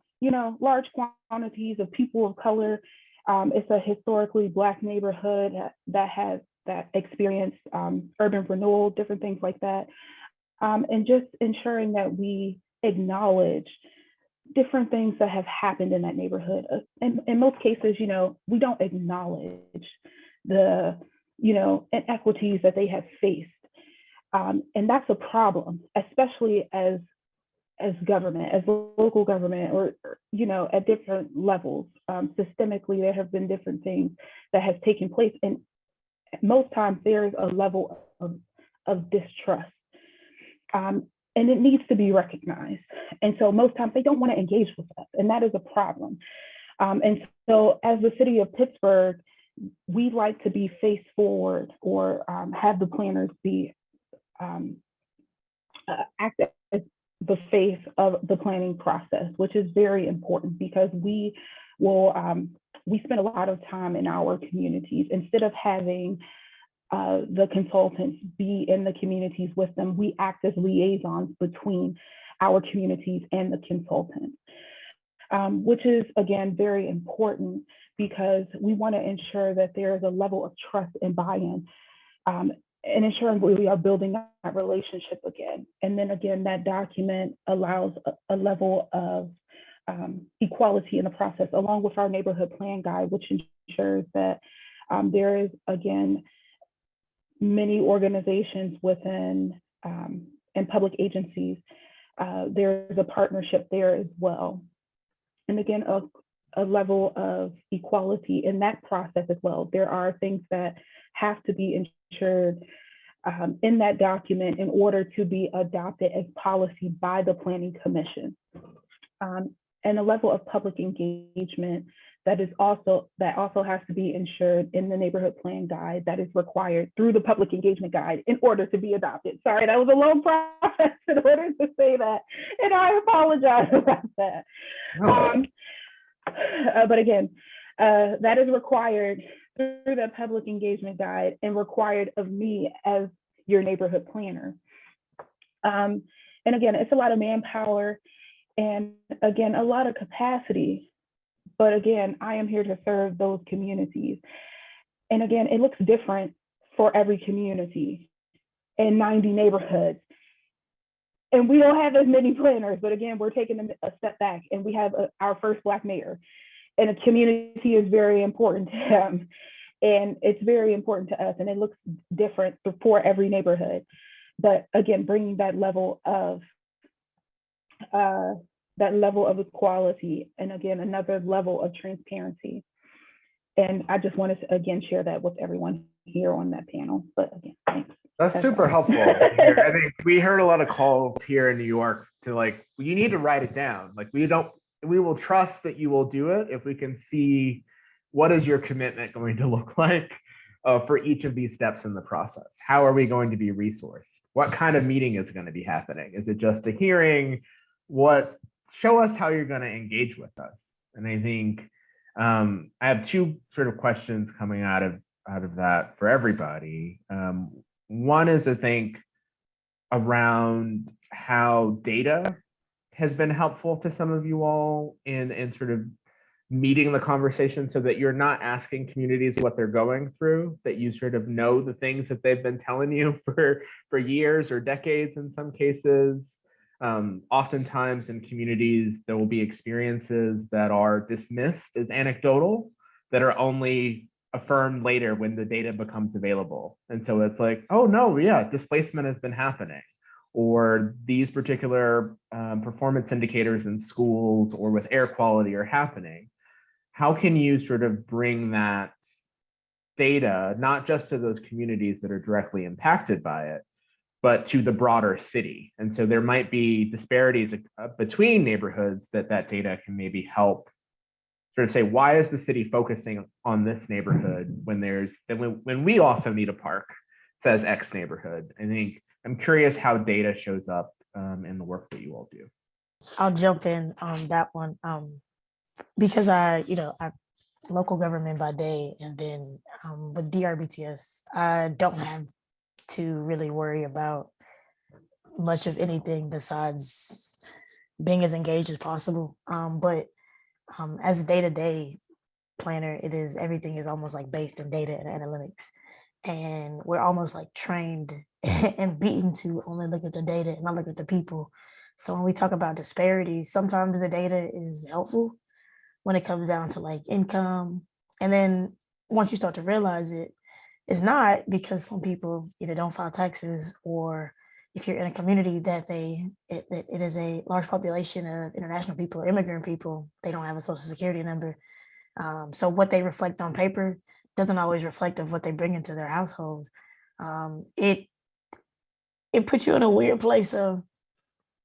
large quantities of people of color. It's a historically Black neighborhood that experienced urban renewal, different things like that. And just ensuring that we acknowledge different things that have happened in that neighborhood. In most cases, we don't acknowledge the, inequities that they have faced. And that's a problem, especially as government, as local government, or, at different levels. Systemically, there have been different things that have taken place. And most times there is a level of distrust. And it needs to be recognized. And so most times they don't want to engage with us, and that is a problem. And so as the city of Pittsburgh, we like to be face forward, or have the planners be act as the face of the planning process, which is very important because we spend a lot of time in our communities. Instead of having the consultants be in the communities with them, we act as liaisons between our communities and the consultants, which is, again, very important because we want to ensure that there is a level of trust and buy-in, and ensuring we are building that relationship again. And then again, that document allows a level of equality in the process, along with our neighborhood plan guide, which ensures that there is, again, many organizations within and public agencies, there's a partnership there as well. And again, a level of equality in that process as well. There are things that have to be ensured in that document in order to be adopted as policy by the Planning Commission. And a level of public engagement that also has to be ensured in the neighborhood plan guide that is required through the public engagement guide in order to be adopted. Sorry, that was a long process in order to say that, and I apologize about that. But again, that is required through the public engagement guide and required of me as your neighborhood planner. And again, it's a lot of manpower and again, a lot of capacity. But again, I am here to serve those communities. And again, it looks different for every community in 90 neighborhoods. And we don't have as many planners, but again, we're taking a step back and we have our first Black mayor, and a community is very important to him. And it's very important to us, and it looks different for every neighborhood. But again, bringing that level of equality, and again, another level of transparency. And I just wanted to, again, share that with everyone here on that panel. But again, thanks. That's super helpful. I think we heard a lot of calls here in New York to like, you need to write it down. Like we will trust that you will do it if we can see what is your commitment going to look like for each of these steps in the process. How are we going to be resourced? What kind of meeting is going to be happening? Is it just a hearing? Show us how you're going to engage with us. And I think I have two sort of questions coming out of that for everybody. One is, I think, around how data has been helpful to some of you all in sort of meeting the conversation, so that you're not asking communities what they're going through, that you sort of know the things that they've been telling you for years or decades in some cases. Oftentimes in communities, there will be experiences that are dismissed as anecdotal, that are only affirmed later when the data becomes available. And so it's like, oh no, yeah, displacement has been happening, or these particular performance indicators in schools or with air quality are happening. How can you sort of bring that data, not just to those communities that are directly impacted by it, but to the broader city? And so there might be disparities between neighborhoods that data can maybe help sort of say, why is the city focusing on this neighborhood when we also need a park, says X neighborhood? I think I'm curious how data shows up in the work that you all do. I'll jump in on that one because I local government by day, and then with DRBTS, I don't have to really worry about much of anything besides being as engaged as possible. But as a day-to-day planner, everything is almost like based in data and analytics. And we're almost like trained and beaten to only look at the data and not look at the people. So when we talk about disparities, sometimes the data is helpful when it comes down to like income. And then once you start to realize it's not, because some people either don't file taxes, or if you're in a community that it is a large population of international people or immigrant people, they don't have a social security number. So what they reflect on paper doesn't always reflect of what they bring into their household. It puts you in a weird place of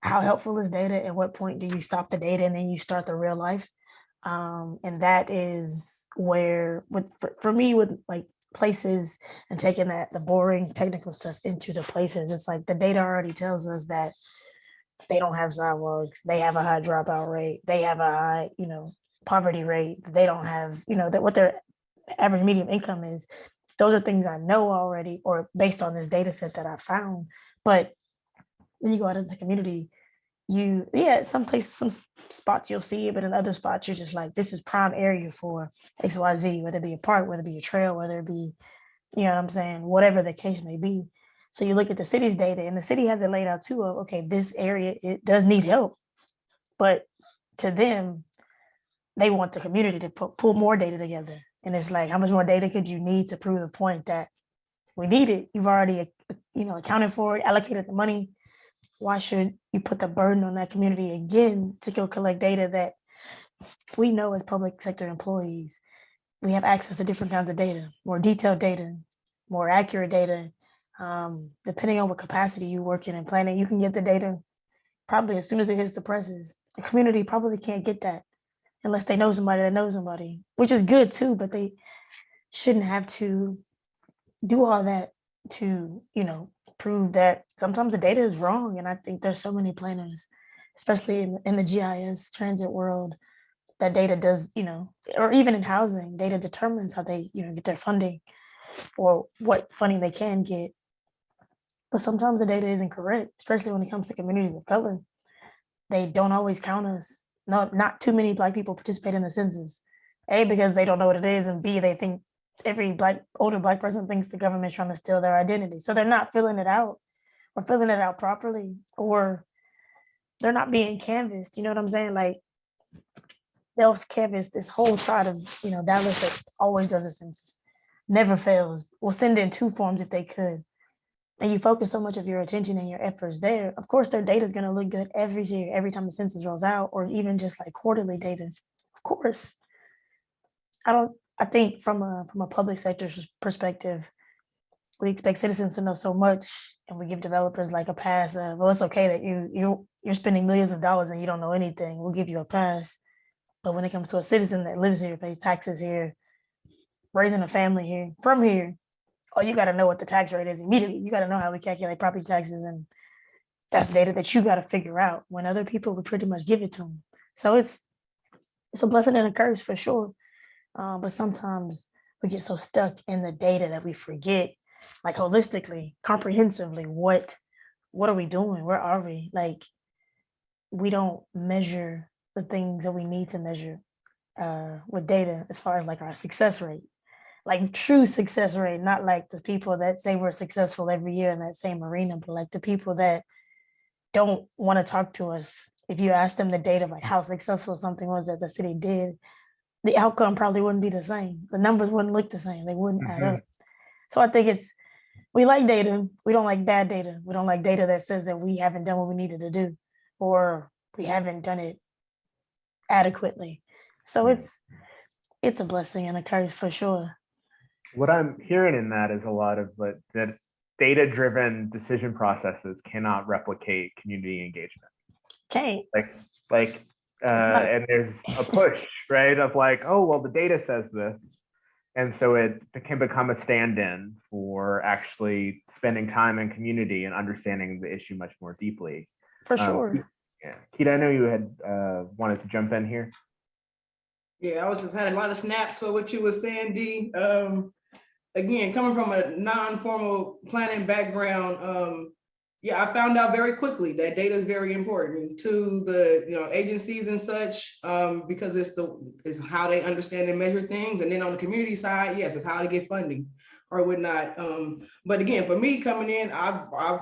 how helpful is data, at what point do you stop the data and then you start the real life. And that is where, for me, with like places and taking the boring technical stuff into the places, it's like the data already tells us that they don't have sidewalks, they have a high dropout rate, they have a high, poverty rate, they don't have, that what their average median income is. Those are things I know already, or based on this data set that I found. But when you go out into the community, some places, some spots you'll see it, but in other spots you're just like, this is prime area for XYZ, whether it be a park, whether it be a trail, whether it be, you know what I'm saying, whatever the case may be. So you look at the city's data, and the city has it laid out too of, okay, this area, it does need help. But to them, they want the community to pull more data together. And it's like, how much more data could you need to prove the point that we need it? You've already, accounted for it, allocated the money. Why should you put the burden on that community again to go collect data that we know as public sector employees? We have access to different kinds of data, more detailed data, more accurate data. Depending on what capacity you work in and planning, you can get the data probably as soon as it hits the presses. The community probably can't get that unless they know somebody that knows somebody, which is good too, but they shouldn't have to do all that to, prove that sometimes the data is wrong. And I think there's so many planners, especially in the GIS transit world, that data does, or even in housing, data determines how they, get their funding or what funding they can get. But sometimes the data isn't correct, especially when it comes to communities of color. They don't always count us. Not too many Black people participate in the census. A, because they don't know what it is, and B, they think every older Black person thinks the government's trying to steal their identity. So they're not filling it out or filling it out properly, or they're not being canvassed. You know what I'm saying? Like, they'll canvass this whole side of, Dallas that always does a census, never fails. Will send in 2 forms if they could. And you focus so much of your attention and your efforts there. Of course, their data is going to look good every year, every time the census rolls out, or even just like quarterly data. Of course. I think from a public sector perspective, we expect citizens to know so much, and we give developers like a pass of, well, it's okay that you're spending millions of dollars and you don't know anything. We'll give you a pass. But when it comes to a citizen that lives here, pays taxes here, raising a family here, from here, you got to know what the tax rate is immediately. You got to know how we calculate property taxes, and that's data that you got to figure out. When other people would pretty much give it to them. So it's a blessing and a curse for sure. But sometimes we get so stuck in the data that we forget, like holistically, comprehensively, what are we doing? Where are we? Like, we don't measure the things that we need to measure with data as far as like our success rate. Like true success rate, not like the people that say we're successful every year in that same arena, but like the people that don't want to talk to us. If you ask them the data, like how successful something was that the city did, the outcome probably wouldn't be the same. The numbers wouldn't look the same. They wouldn't add up. So I think we like data. We don't like bad data. We don't like data that says that we haven't done what we needed to do, or we haven't done it adequately. So it's a blessing and a curse for sure. What I'm hearing in that is a lot of that data-driven decision processes cannot replicate community engagement. Okay. And there's a push, right? Of like, oh, well, the data says this. And so it can become a stand-in for actually spending time in community and understanding the issue much more deeply. For sure. Yeah. Keta, I know you had wanted to jump in here. Yeah, I was just had a lot of snaps for what you were saying, D. Again, coming from a non-formal planning background, yeah, I found out very quickly that data is very important to the agencies and such, because it's how they understand and measure things. And then on the community side, yes, it's how to get funding or whatnot. But again, for me coming in, I've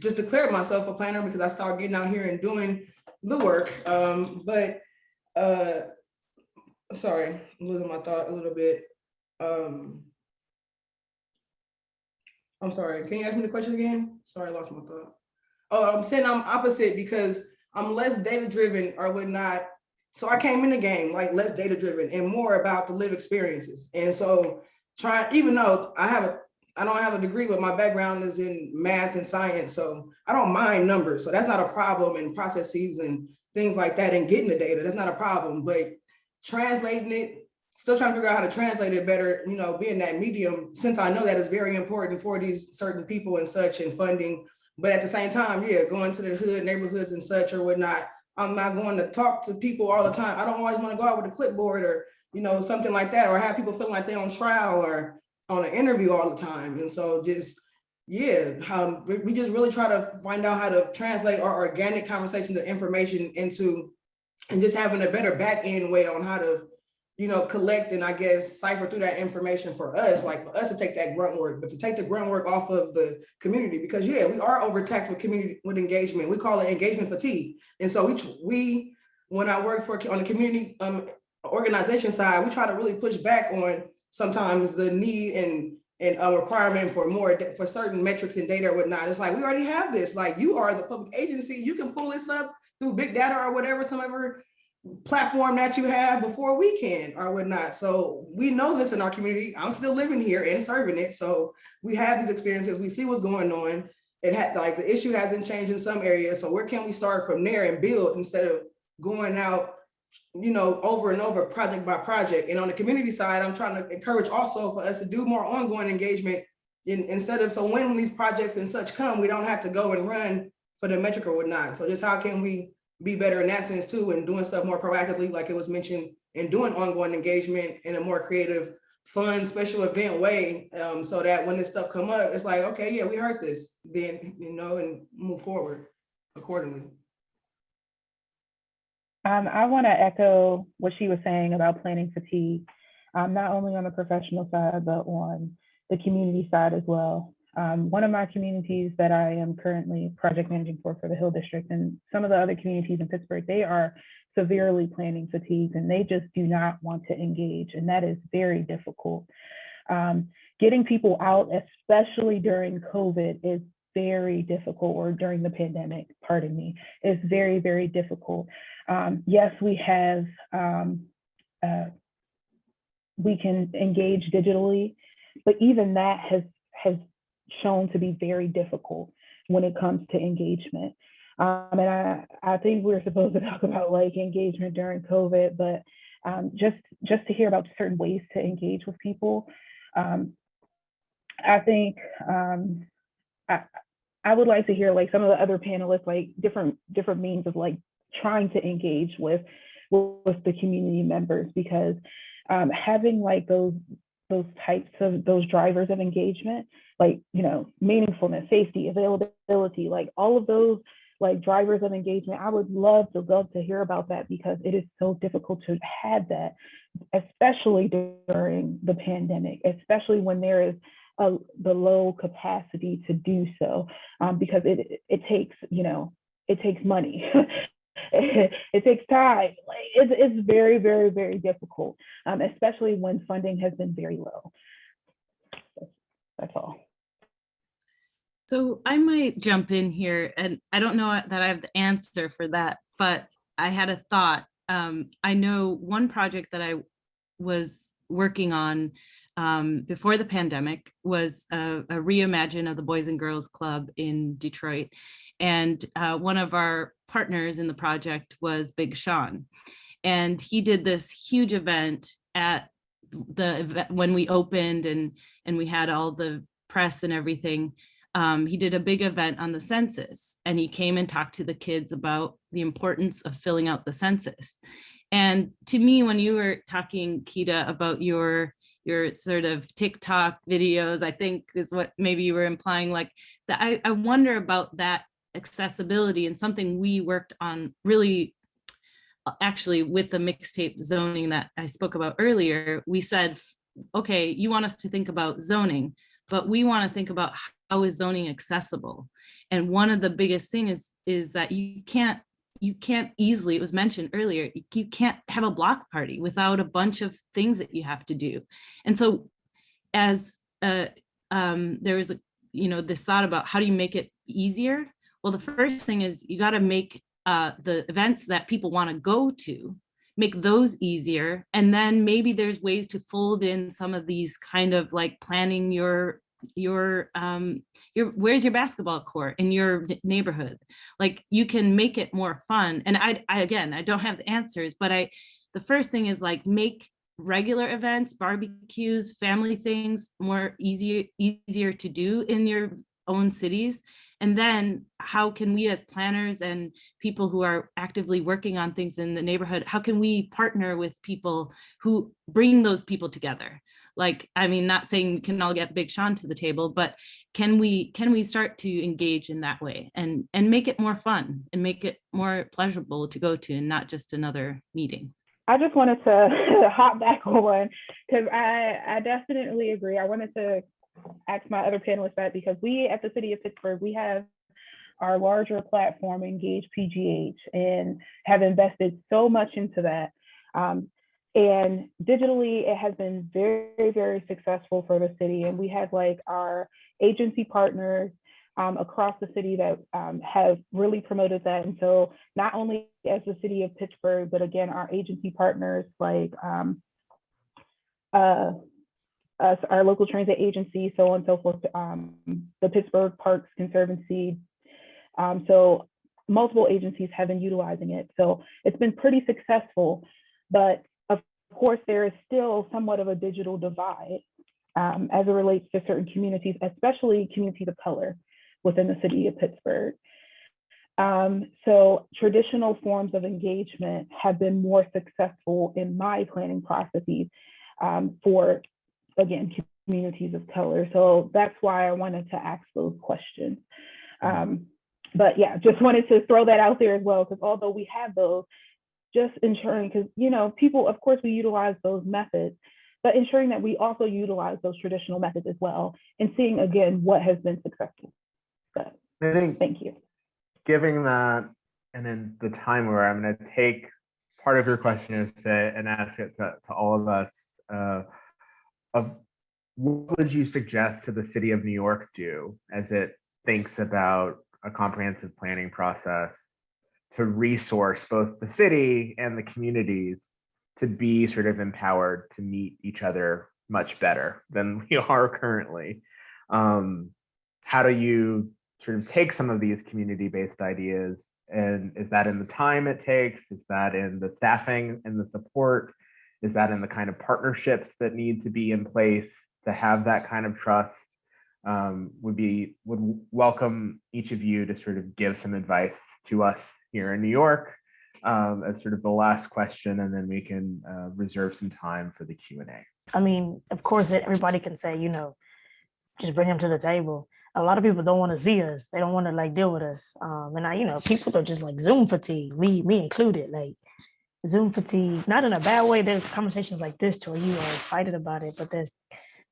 just declared myself a planner because I started getting out here and doing the work. Sorry, I'm losing my thought a little bit. I'm sorry, can you ask me the question again? Sorry, I lost my thought. Oh, I'm saying I'm opposite because I'm less data driven or whatnot. So I came in the game like less data driven and more about the lived experiences. And so even though I don't have a degree, but my background is in math and science. So I don't mind numbers. So that's not a problem in processes and things like that and getting the data. That's not a problem, but translating it, still trying to figure out how to translate it better, being that medium, since I know that is very important for these certain people and such and funding. But at the same time, yeah, going to the hood neighborhoods and such or whatnot, I'm not going to talk to people all the time. I don't always want to go out with a clipboard or, something like that, or have people feeling like they're on trial or on an interview all the time. And so just, yeah, we just really try to find out how to translate our organic conversations and information into, and just having a better back end way on how to, collect and I guess cipher through that information for us, like for us to take that grunt work, but to take the grunt work off of the community, because yeah, we are overtaxed with engagement. We call it engagement fatigue. And so we when I work on the community organization side, we try to really push back on sometimes the need and a requirement for more for certain metrics and data or whatnot. It's like, we already have this, like you are the public agency, you can pull this up through big data or whatever, some other platform that you have before we can or whatnot. So we know this in our community. I'm still living here and serving it. So we have these experiences, we see what's going on. Like the issue hasn't changed in some areas. So where can we start from there and build instead of going out, over and over project by project. And on the community side, I'm trying to encourage also for us to do more ongoing engagement instead of, so when these projects and such come, we don't have to go and run for the metric or whatnot. So just how can we be better in that sense too, and doing stuff more proactively, like it was mentioned, and doing ongoing engagement in a more creative, fun, special event way, so that when this stuff come up, it's like, okay, yeah, we heard this, then, and move forward accordingly. I want to echo what she was saying about planning fatigue, not only on the professional side, but on the community side as well. One of my communities that I am currently project managing for the Hill District, and some of the other communities in Pittsburgh, they are severely planning fatigued and they just do not want to engage. And that is very difficult. Getting people out, especially during COVID, is very difficult, or during the pandemic, pardon me, is very, very difficult. Yes, we have, we can engage digitally, but even that has shown to be very difficult when it comes to engagement. And I think we're supposed to talk about like engagement during COVID, but just to hear about certain ways to engage with people. I think I would like to hear like some of the other panelists, like different means of like trying to engage with the community members, because having like those types of those drivers of engagement, like, meaningfulness, safety, availability, like all of those like drivers of engagement, I would love to hear about that, because it is so difficult to have that, especially during the pandemic, especially when there is the low capacity to do so, because it takes, it takes money. It takes time. Like, it's very, very, very difficult, especially when funding has been very low. That's all. So I might jump in here, and I don't know that I have the answer for that, but I had a thought. I know one project that I was working on before the pandemic was a reimagine of the Boys and Girls Club in Detroit. And one of our partners in the project was Big Sean. And he did this huge event at the event when we opened and we had all the press and everything. He did a big event on the census, and he came and talked to the kids about the importance of filling out the census. And to me, when you were talking, Keta, about your sort of TikTok videos, I think is what maybe you were implying, like that. I wonder about that accessibility, and something we worked on really actually with the mixtape zoning that I spoke about earlier. We said, okay, you want us to think about zoning, but we want to think about how is zoning accessible. And one of the biggest things is that you can't easily, it was mentioned earlier, you can't have a block party without a bunch of things that you have to do. And so as there was this thought about how do you make it easier? Well, the first thing is you got to make the events that people want to go to, make those easier. And then maybe there's ways to fold in some of these kind of like planning your where's your basketball court in your neighborhood. Like you can make it more fun. And I don't have the answers, but the first thing is like make regular events, barbecues, family things more easier to do in your own cities. And then how can we as planners and people who are actively working on things in the neighborhood, how can we partner with people who bring those people together? Like, I mean, not saying we can all get Big Sean to the table, but can we start to engage in that way and make it more fun and make it more pleasurable to go to and not just another meeting? I just wanted to hop back on one because I definitely agree. I wanted to ask my other panelists that because we at the City of Pittsburgh, we have our larger platform, Engage PGH, and have invested so much into that. And digitally, it has been very, very successful for the city. And we have like our agency partners across the city that have really promoted that. And so not only as the City of Pittsburgh, but again, our agency partners like us, our local transit agency, so on and so forth, the Pittsburgh Parks Conservancy. So multiple agencies have been utilizing it. So it's been pretty successful, but of course there is still somewhat of a digital divide as it relates to certain communities, especially communities of color within the City of Pittsburgh. So traditional forms of engagement have been more successful in my planning processes for, again, communities of color. So that's why I wanted to ask those questions. But yeah, just wanted to throw that out there as well, because although we have those, just ensuring, because people, of course, we utilize those methods, but ensuring that we also utilize those traditional methods as well, and seeing again what has been successful. So, I think thank you. Giving that, and in the time where I'm going to take part of your question and ask it to all of us, of what would you suggest to the City of New York do as it thinks about a comprehensive planning process to resource both the city and the communities to be sort of empowered to meet each other much better than we are currently? How do you sort of take some of these community-based ideas, and is that in the time it takes? Is that in the staffing and the support? Is that in the kind of partnerships that need to be in place to have that kind of trust? Would welcome each of you to sort of give some advice to us here in New York as sort of the last question, and then we can reserve some time for the Q&A. I mean, of course, everybody can say, just bring them to the table. A lot of people don't want to see us. They don't want to like deal with us. And people are just like Zoom fatigue, me included, like Zoom fatigue, not in a bad way. There's conversations like this to where you are excited about it, but there's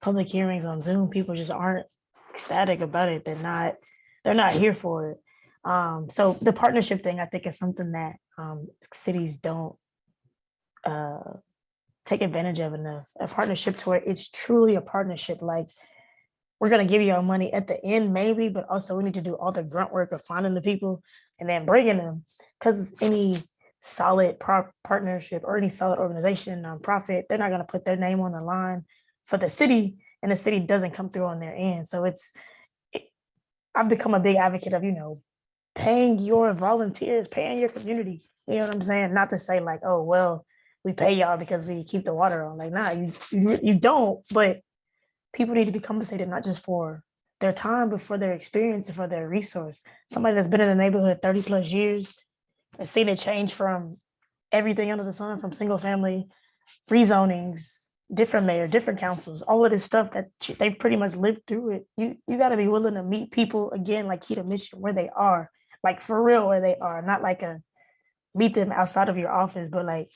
public hearings on Zoom. People just aren't ecstatic about it. They're not here for it. So the partnership thing, I think, is something that cities don't take advantage of enough. A partnership to where it's truly a partnership. Like, we're going to give you our money at the end, maybe, but also we need to do all the grunt work of finding the people and then bringing them. Because any solid partnership or any solid organization, nonprofit, they're not going to put their name on the line for the city, and the city doesn't come through on their end. So I've become a big advocate of, paying your volunteers, paying your community. You know what I'm saying? Not to say like, oh, well, we pay y'all because we keep the water on. Like, nah, you don't, but people need to be compensated not just for their time, but for their experience and for their resource. Somebody that's been in the neighborhood 30 plus years and seen it change from everything under the sun, from single family rezonings, different mayor, different councils, all of this stuff that they've pretty much lived through it. You got to be willing to meet people again, like Keta mentioned, where they are, like for real where they are, not like meet them outside of your office, but like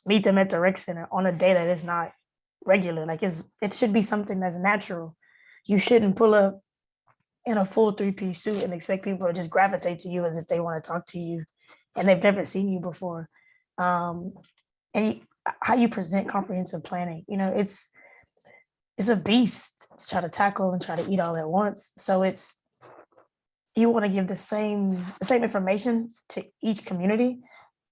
meet them at the rec center on a day that is not regular. Like it should be something that's natural. You shouldn't pull up in a full 3-piece suit and expect people to just gravitate to you as if they want to talk to you and they've never seen you before. And how you present comprehensive planning, it's a beast to try to tackle and try to eat all at once. So you want to give the same information to each community,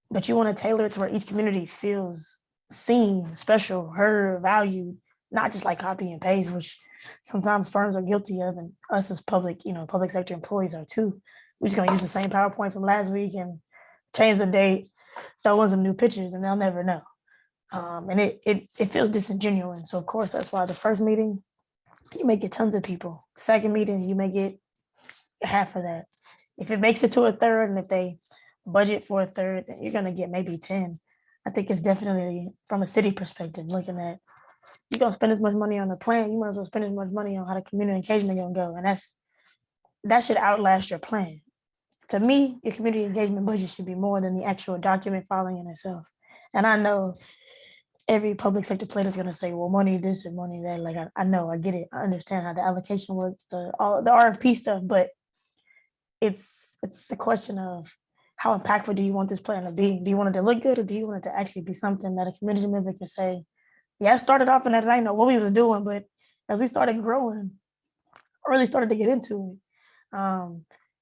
but you want to tailor it to where each community feels seen, special, heard, valued, not just like copy and paste, which sometimes firms are guilty of, and us as public sector employees are too. We're just gonna use the same PowerPoint from last week and change the date, throw in some new pictures, and they'll never know. And it feels disingenuous. So of course, that's why the first meeting, you may get tons of people. Second meeting, you may get half of that. If it makes it to a third, and if they budget for a third, then you're gonna get maybe 10. I think it's definitely, from a city perspective, looking at, you're gonna spend as much money on the plan, you might as well spend as much money on how the community engagement gonna go. And that should outlast your plan. To me, your community engagement budget should be more than the actual document filing in itself. And I know every public sector planner is gonna say, well, money this and money that. Like, I know, I get it. I understand how the allocation works, all the RFP stuff, but it's the question of, how impactful do you want this plan to be? Do you want it to look good, or do you want it to actually be something that a community member can say, yeah, I started off in that, I didn't know what we was doing, but as we started growing, I really started to get into it.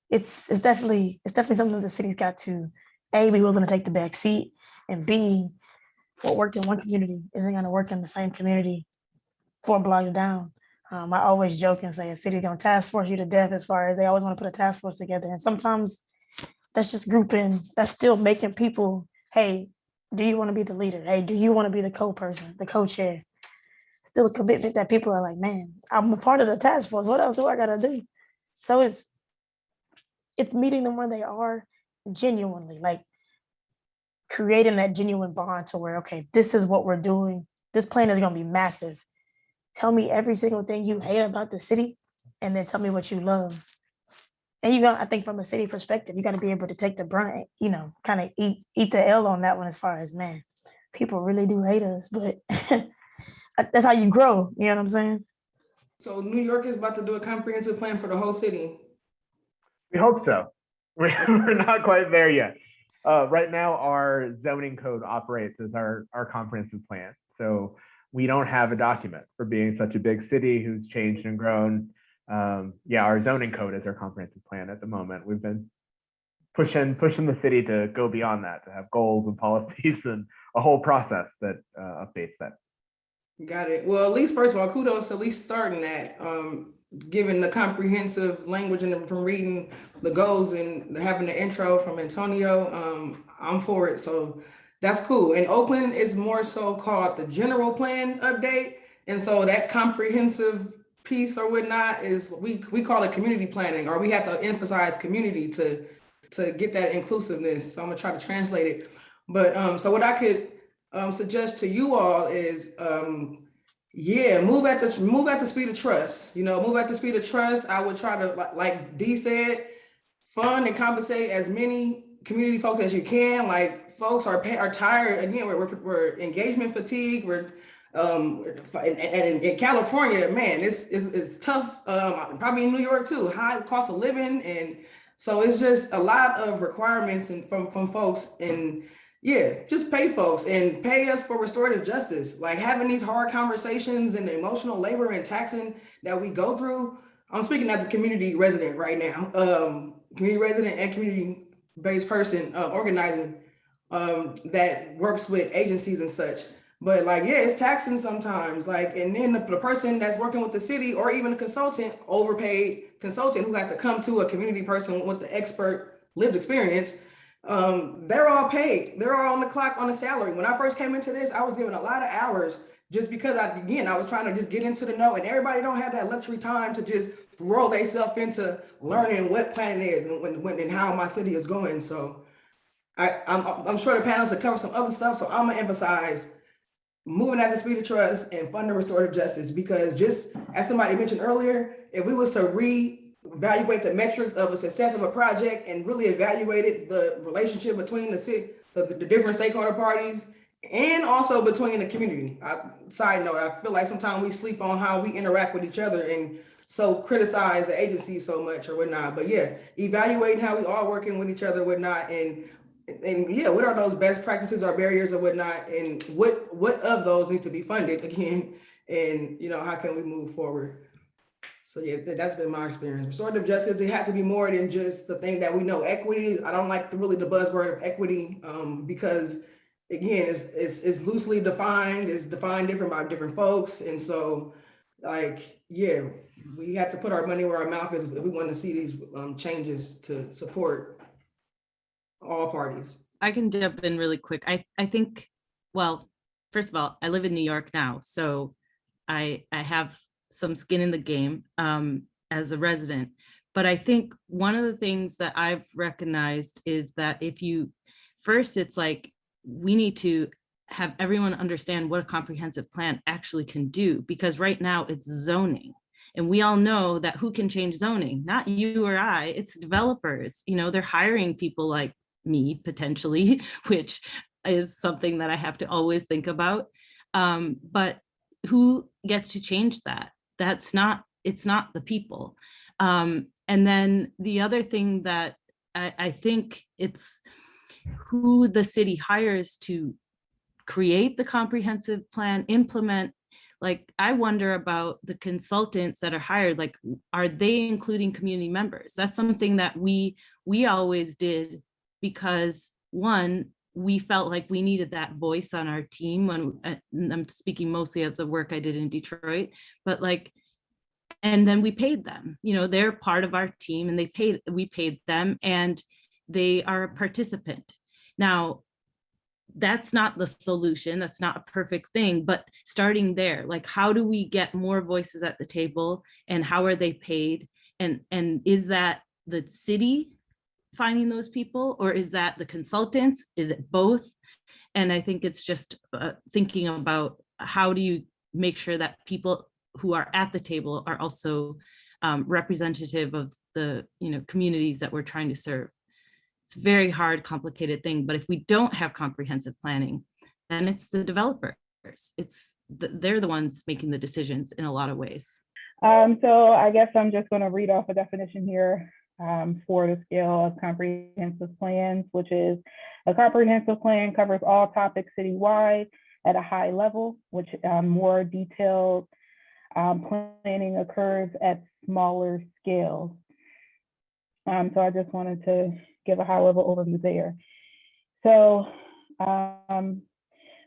It's definitely something the city's got to, A, be willing to take the back seat, and B, what worked in one community isn't gonna work in the same community 4 blocks down. I always joke and say a city gonna task force you to death, as far as they always want to put a task force together. And sometimes that's just grouping, that's still making people, hey, do you want to be the leader? Hey, do you want to be the co-person, the co-chair? Still a commitment that people are like, man, I'm a part of the task force. What else do I got to do? So it's meeting them where they are genuinely, like creating that genuine bond to where, okay, this is what we're doing. This plan is going to be massive. Tell me every single thing you hate about the city, and then tell me what you love. And I think from a city perspective, you got to be able to take the brunt, kind of eat the L on that one, as far as, man, people really do hate us, but that's how you grow. You know what I'm saying? So New York is about to do a comprehensive plan for the whole city. We hope so. We're not quite there yet. Right now, our zoning code operates as our comprehensive plan. So we don't have a document for being such a big city who's changed and grown. Our zoning code is our comprehensive plan at the moment. We've been pushing the city to go beyond that, to have goals and policies and a whole process that updates that. Got it. Well, at least, first of all, kudos at least starting that, given the comprehensive language and from reading the goals and having the intro from Antonio. I'm for it. So that's cool. And Oakland is more so called the general plan update. And so that comprehensive piece or whatnot is, we call it community planning, or we have to emphasize community to get that inclusiveness. So I'm gonna try to translate it. But so what I could suggest to you all is, move at the speed of trust. Move at the speed of trust. I would try to, like Dee said, fund and compensate as many community folks as you can. Like, folks are tired. Again, we're engagement fatigue. We're in California, man, it's tough. Probably in New York too. High cost of living, and So it's just a lot of requirements and from folks, and yeah, just pay folks and pay us for restorative justice. Like having these hard conversations and the emotional labor and taxing that we go through. I'm speaking as a community resident right now, community resident and community-based person organizing that works with agencies and such. But like, yeah, it's taxing sometimes. Like, and then the person that's working with the city or even a consultant, overpaid consultant who has to come to a community person with the expert lived experience, they're all paid. They're all on the clock on a salary. When I first came into this, I was given a lot of hours just because I was trying to just get into the know, and everybody don't have that luxury time to just throw themselves into learning what planning is and how my city is going. So I'm sure the panelists will cover some other stuff. So I'm gonna emphasize moving at the speed of trust and funding restorative justice, because just as somebody mentioned earlier, if we was to reevaluate the metrics of a success of a project and really evaluated the relationship between the city, the different stakeholder parties, and also between the community. Side note, I feel like sometimes we sleep on how we interact with each other and so criticize the agency so much or whatnot. But yeah, evaluating how we are working with each other, whatnot, and yeah, what are those best practices or barriers or whatnot, and what of those need to be funded again, and how can we move forward? So yeah, that's been my experience. Restorative justice, it had to be more than just the thing that we know. Equity, I don't like the buzzword of equity, because again, it's loosely defined. It's defined different by different folks, and so like, yeah, we have to put our money where our mouth is if we want to see these changes to support all parties. I can jump in really quick. I think, well, first of all, I live in New York now, so I have some skin in the game as a resident. But I think one of the things that I've recognized is that it's like we need to have everyone understand what a comprehensive plan actually can do, because right now it's zoning. And we all know that who can change zoning? Not you or I, it's developers. They're hiring people like me potentially, which is something that I have to always think about. But who gets to change that? It's not the people. And then the other thing that I think it's who the city hires to create the comprehensive plan, implement. Like, I wonder about the consultants that are hired, like, are they including community members? That's something that we always did, because one, we felt like we needed that voice on our team when I'm speaking mostly of the work I did in Detroit, but like, and then we paid them, they're part of our team, and we paid them, and they are a participant. Now, that's not the solution. That's not a perfect thing, but starting there, like, how do we get more voices at the table, and how are they paid? And is that the city finding those people, or is that the consultants? Is it both? And I think it's just thinking about how do you make sure that people who are at the table are also representative of the communities that we're trying to serve. It's a very hard, complicated thing, but if we don't have comprehensive planning, then it's the developers. They're the ones making the decisions in a lot of ways. So I guess I'm just going to read off a definition here for the scale of comprehensive plans, which is a comprehensive plan covers all topics citywide at a high level, which more detailed planning occurs at smaller scales. So I just wanted to give a high level overview there. So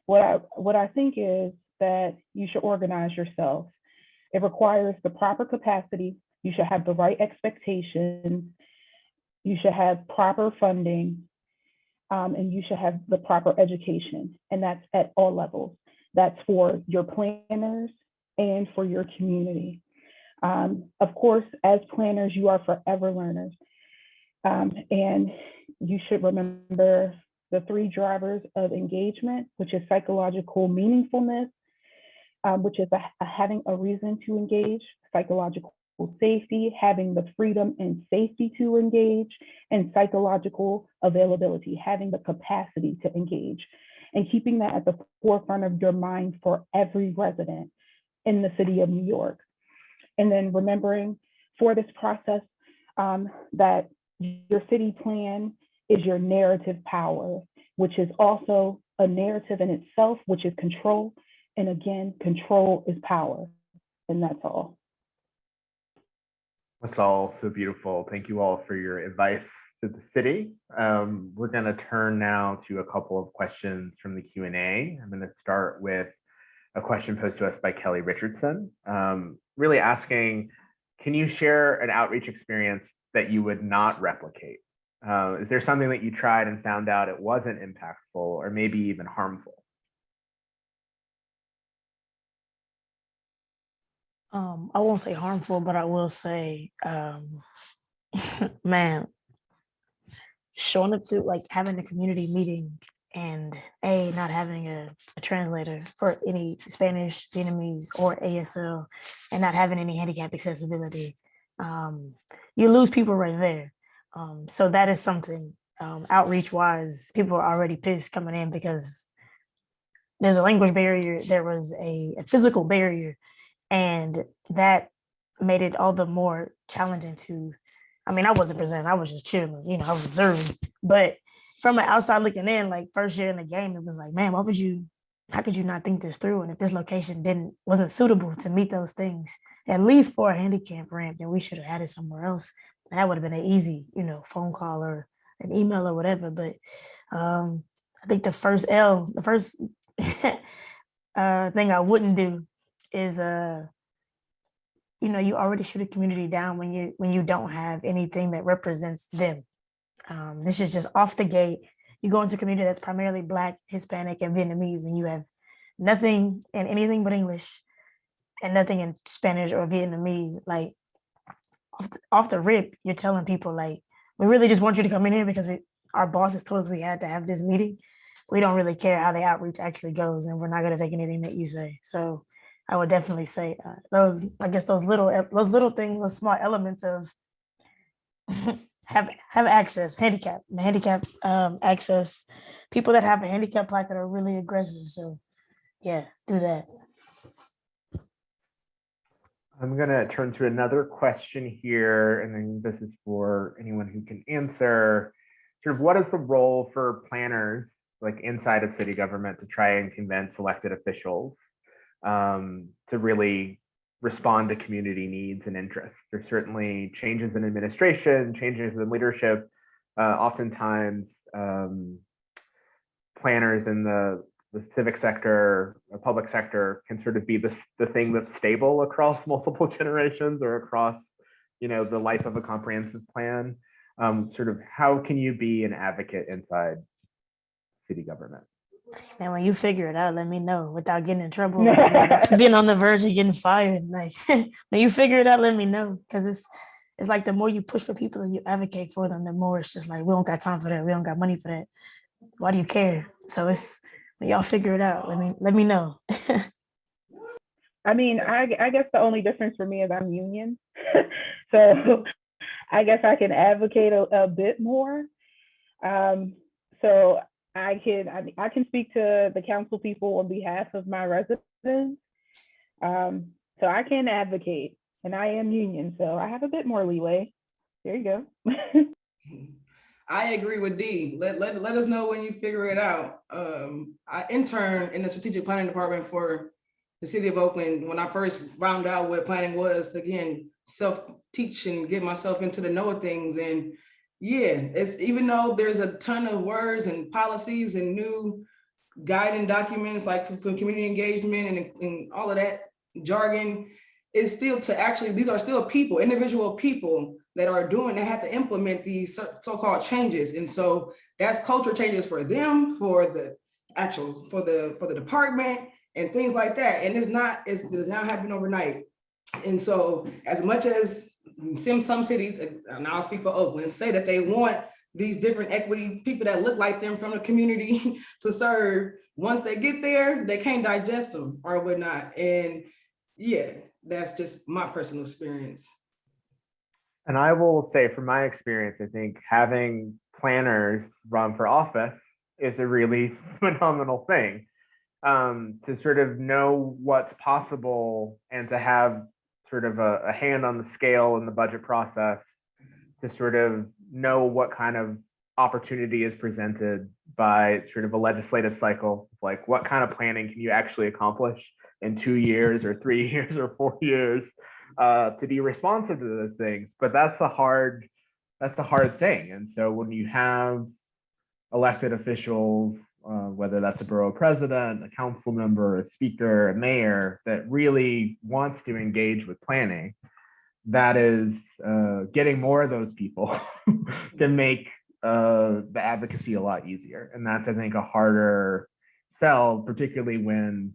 what I think is that you should organize yourself. It requires the proper capacity. You should have the right expectations. You should have proper funding, and you should have the proper education. And that's at all levels. That's for your planners and for your community. Of course, as planners, you are forever learners. And you should remember the 3 drivers of engagement, which is psychological meaningfulness, which is having a reason to engage, psychological safety, having the freedom and safety to engage, and psychological availability, having the capacity to engage, and keeping that at the forefront of your mind for every resident in the city of New York. And then remembering for this process that your city plan is your narrative power, which is also a narrative in itself, which is control. And again, control is power. And that's all. That's all so beautiful. Thank you all for your advice to the city. We're going to turn now to a couple of questions from the Q&A. I'm going to start with a question posed to us by Kelly Richardson, really asking, can you share an outreach experience that you would not replicate? Is there something that you tried and found out it wasn't impactful or maybe even harmful? I won't say harmful, but I will say, man, showing up to like having a community meeting and not having a translator for any Spanish, Vietnamese, or ASL, and not having any handicap accessibility, you lose people right there. So that is something outreach wise, people are already pissed coming in because there's a language barrier, there was a physical barrier, and that made it all the more challenging to, I mean, I wasn't presenting, I was just chilling, you know, I was observing. But from an outside looking in, like first year in the game, it was like, man, how could you not think this through? And if this location wasn't suitable to meet those things, at least for a handicap ramp, then we should have had it somewhere else. And that would have been an easy, you know, phone call or an email or whatever. But I think the first thing I wouldn't do is you know, you already shoot a community down when you don't have anything that represents them. This is just off the gate. You go into a community that's primarily Black, Hispanic, and Vietnamese, and you have nothing in anything but English and nothing in Spanish or Vietnamese. Like off the rip, you're telling people like, we really just want you to come in here because our bosses told us we had to have this meeting. We don't really care how the outreach actually goes, and we're not going to take anything that you say. So I would definitely say those little things, those small elements of have access, handicap access, people that have a handicap plaque that are really aggressive. So yeah, do that. I'm going to turn to another question here, and then this is for anyone who can answer. Sort of what is the role for planners, like inside of city government, to try and convince elected officials to really respond to community needs and interests? There's certainly changes in administration, changes in leadership. Oftentimes, planners in the civic sector, or public sector, can sort of be the thing that's stable across multiple generations or across, you know, the life of a comprehensive plan. Sort of how can you be an advocate inside city government? Man, when you figure it out, let me know without getting in trouble, being on the verge of getting fired. Like when you figure it out, let me know, because it's like the more you push for people and you advocate for them, the more it's just like, we don't got time for that, we don't got money for that. Why do you care? So it's when y'all figure it out, let me know. I mean, I guess the only difference for me is I'm union, so I guess I can advocate a bit more. So I can speak to the council people on behalf of my residents. So I can advocate, and I am union, so I have a bit more leeway. There you go. I agree with Dee. Let us know when you figure it out. I interned in the strategic planning department for the city of Oakland. When I first found out what planning was, again, self-teach and get myself into the know of things. And yeah, it's even though there's a ton of words and policies and new guiding documents like for community engagement and all of that jargon, is still these are still people, individual people that are doing, they have to implement these so-called changes. And so that's culture changes for them, for the department and things like that. And it does not happen overnight. And so as much as some cities, and I'll speak for Oakland, say that they want these different equity people that look like them from the community to serve, once they get there, they can't digest them or whatnot. And yeah, that's just my personal experience. And I will say from my experience, I think having planners run for office is a really phenomenal thing, to sort of know what's possible and to have sort of a hand on the scale in the budget process to sort of know what kind of opportunity is presented by sort of a legislative cycle, like what kind of planning can you actually accomplish in 2 years or 3 years or 4 years, to be responsive to those things. But that's the hard thing. And so when you have elected officials, whether that's a borough president, a council member, a speaker, a mayor, that really wants to engage with planning, that is getting more of those people can make the advocacy a lot easier. And that's, I think, a harder sell, particularly when,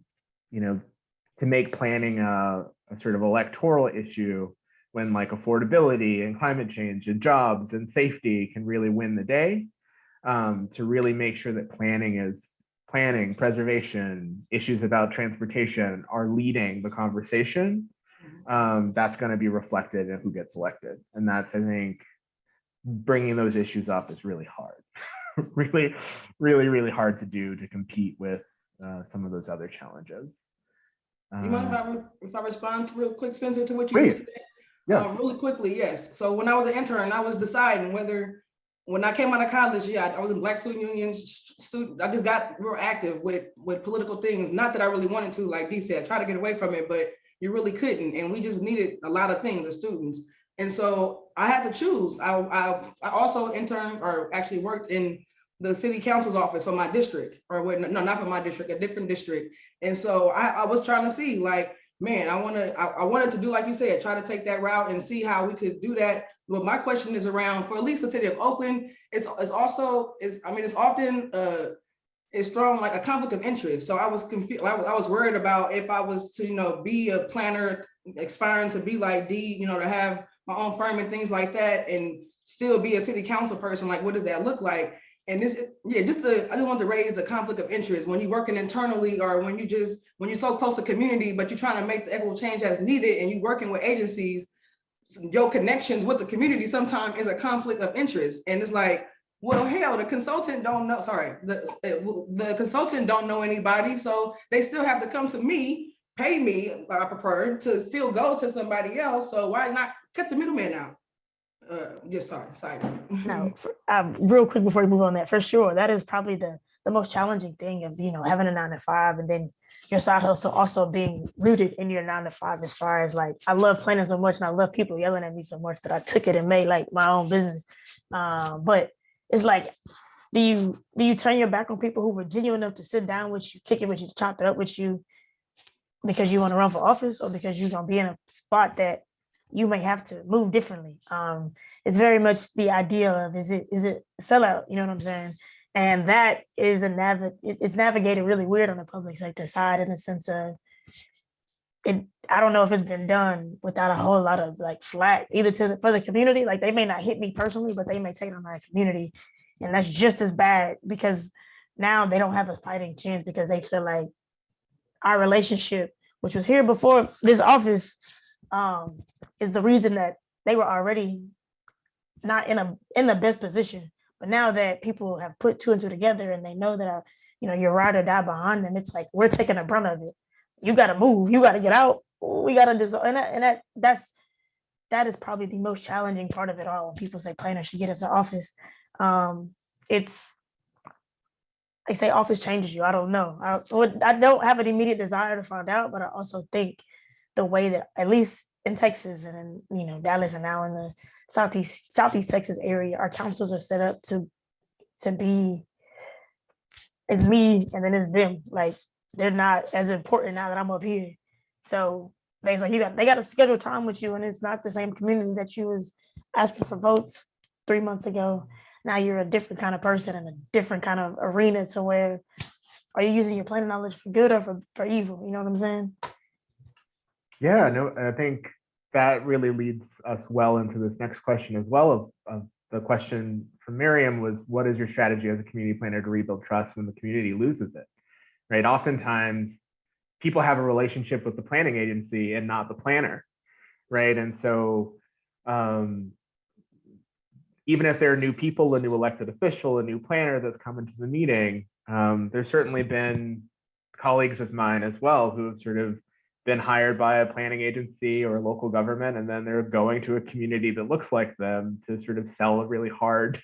to make planning a sort of electoral issue, when like affordability and climate change and jobs and safety can really win the day. To really make sure that planning, preservation, issues about transportation are leading the conversation. That's going to be reflected in who gets elected. And that's, I think, bringing those issues up is really hard. really, really, really hard to do, to compete with some of those other challenges. You mind if I respond real quick, Spencer, to what you please. just said? Yeah. Really quickly, yes. So when I was an intern, I was deciding whether, when I came out of college, I was in Black Student Unions. I just got real active with political things. Not that I really wanted to, like Dee said, try to get away from it, but you really couldn't. And we just needed a lot of things as students. And so I had to choose. I also interned, or actually worked in the city council's office for my district, or no, not for my district, a different district. And so I was trying to see, like, man, I wanted to do, like you said, try to take that route and see how we could do that. But my question is around, for at least the city of Oakland, it's often it's thrown like a conflict of interest. So I was confused. I was worried about if I was to, be a planner, aspiring to be like Dee, to have my own firm and things like that, and still be a city council person. Like, what does that look like? And I just want to raise the conflict of interest when you're working internally, or when you're so close to community, but you're trying to make the equitable change as needed, and you're working with agencies, your connections with the community sometimes is a conflict of interest. And it's like, well, hell, the consultant don't know, the consultant don't know anybody, so they still have to come to me, pay me, I prefer, to still go to somebody else. So why not cut the middleman out? Sorry. No, real quick before we move on that, for sure, that is probably the most challenging thing of, having a 9 to 5, and then your side hustle also being rooted in your 9 to 5, as far as like, I love planning so much and I love people yelling at me so much that I took it and made like my own business. But it's like, do you turn your back on people who were genuine enough to sit down with you, kick it with you, chop it up with you, because you want to run for office, or because you're going to be in a spot that you may have to move differently? It's very much the idea of, is it sellout? You know what I'm saying? And that is it's navigated really weird on the public sector side, in the sense of it. I don't know if it's been done without a whole lot of like flack, either for the community. Like, they may not hit me personally, but they may take it on my community, and that's just as bad, because now they don't have a fighting chance, because they feel like our relationship, which was here before this office, is the reason that they were already not in the best position. But now that people have put 2 and 2 together, and they know that you're ride or die behind them, it's like, we're taking the brunt of it. You got to move. You got to get out. We got to dissolve. And that is probably the most challenging part of it all. When people say planners should get into office, they say office changes you. I don't know. I don't have an immediate desire to find out, but I also think the way that, at least in Texas and in Dallas, and now in the Southeast Texas area, our councils are set up to be, it's me and then it's them. Like, they're not as important now that I'm up here. So they got to schedule time with you, and it's not the same community that you was asking for votes 3 months ago. Now you're a different kind of person in a different kind of arena, to where, are you using your planning knowledge for good or for evil? You know what I'm saying? Yeah, no, I think that really leads us well into this next question as well. Of the question from Miriam was, what is your strategy as a community planner to rebuild trust when the community loses it? Right? Oftentimes, people have a relationship with the planning agency and not the planner, right? And so, even if there are new people, a new elected official, a new planner that's come into the meeting, there's certainly been colleagues of mine as well who have sort of been hired by a planning agency or a local government, and then they're going to a community that looks like them to sort of sell a really hard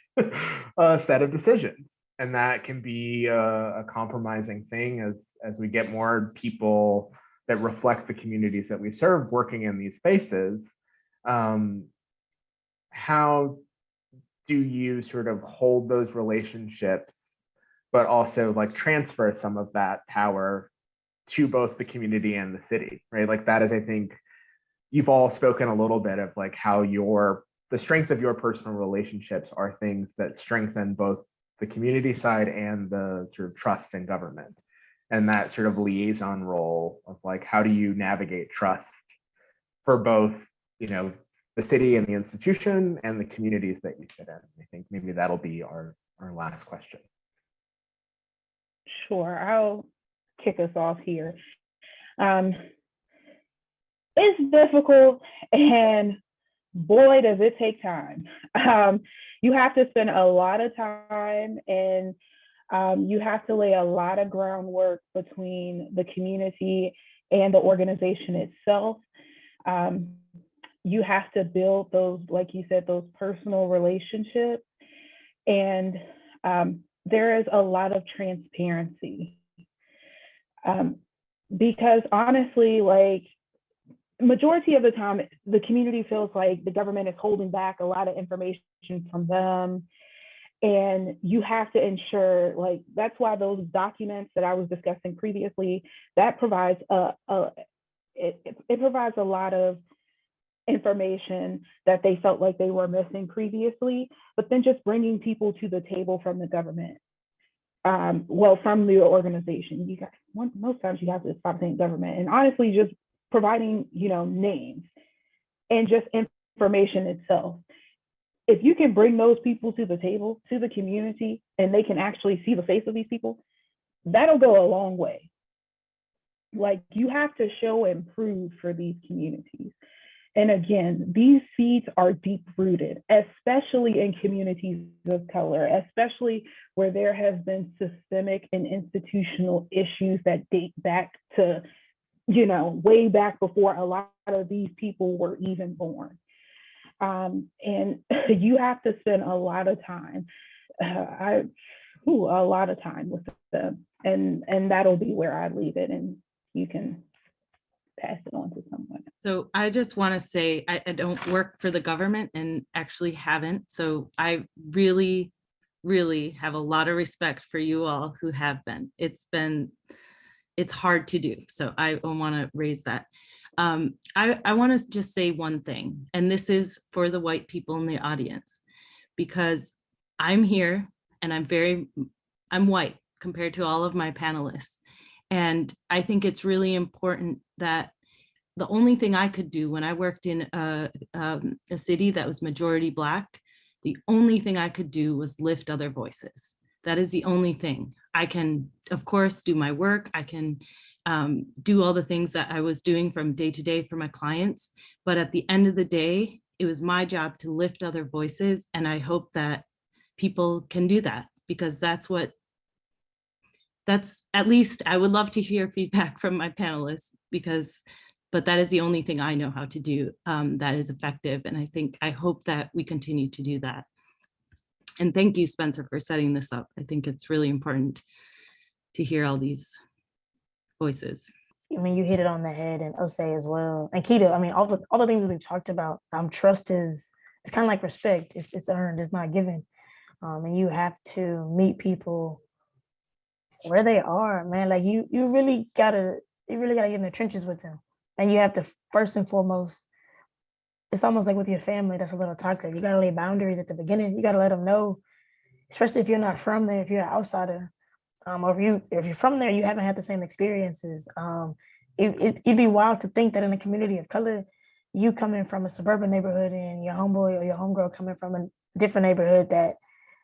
set of decisions. And that can be a compromising thing as we get more people that reflect the communities that we serve working in these spaces. How do you sort of hold those relationships, but also like transfer some of that power to both the community and the city, right? Like that is, I think, you've all spoken a little bit of like how the strength of your personal relationships are things that strengthen both the community side and the sort of trust in government. And that sort of liaison role of like, how do you navigate trust for both, you know, the city and the institution and the communities that you sit in? I think maybe that'll be our last question. Sure, I'll kick us off here. It's difficult, and boy, does it take time. You have to spend a lot of time, and you have to lay a lot of groundwork between the community and the organization itself. You have to build those, like you said, those personal relationships. And there is a lot of transparency. Because honestly, like majority of the time, the community feels like the government is holding back a lot of information from them. And you have to ensure, like, that's why those documents that I was discussing previously, that provides it provides a lot of information that they felt like they were missing previously, but then just bringing people to the table from the government, from the organization. You got, most times you have to stop saying government, and honestly, just providing, names and just information itself. If you can bring those people to the table, to the community, and they can actually see the face of these people, that'll go a long way. Like, you have to show and prove for these communities. And again, these seeds are deep rooted, especially in communities of color, especially where there have been systemic and institutional issues that date back to, way back before a lot of these people were even born. And you have to spend a lot of time, a lot of time with them. And that'll be where I leave it, and you can pass it on to someone. So I just want to say, I don't work for the government and actually haven't. So I really, really have a lot of respect for you all who have been. It's hard to do. So I want to raise that. I want to just say one thing, and this is for the white people in the audience, because I'm here and I'm white compared to all of my panelists. And I think it's really important that the only thing I could do when I worked in a city that was majority Black, the only thing I could do was lift other voices. That is the only thing. I can, of course, do my work. I can do all the things that I was doing from day to day for my clients. But at the end of the day, it was my job to lift other voices. And I hope that people can do that, because that's at least I would love to hear feedback from my panelists, but that is the only thing I know how to do that is effective. And I hope that we continue to do that. And thank you, Spencer, for setting this up. I think it's really important to hear all these voices. I mean, you hit it on the head, and Ose as well. And Keta, I mean, all the things that we've talked about, trust it's kind of like respect. It's earned, it's not given. And you have to meet people where they are, man. Like you really gotta get in the trenches with them. And you have to, first and foremost, it's almost like with your family that's a little toxic. You gotta lay boundaries at the beginning. You gotta let them know, especially if you're not from there, if you're an outsider, or if you're from there, you haven't had the same experiences. It'd be wild to think that in a community of color, you coming from a suburban neighborhood and your homeboy or your homegirl coming from a different neighborhood that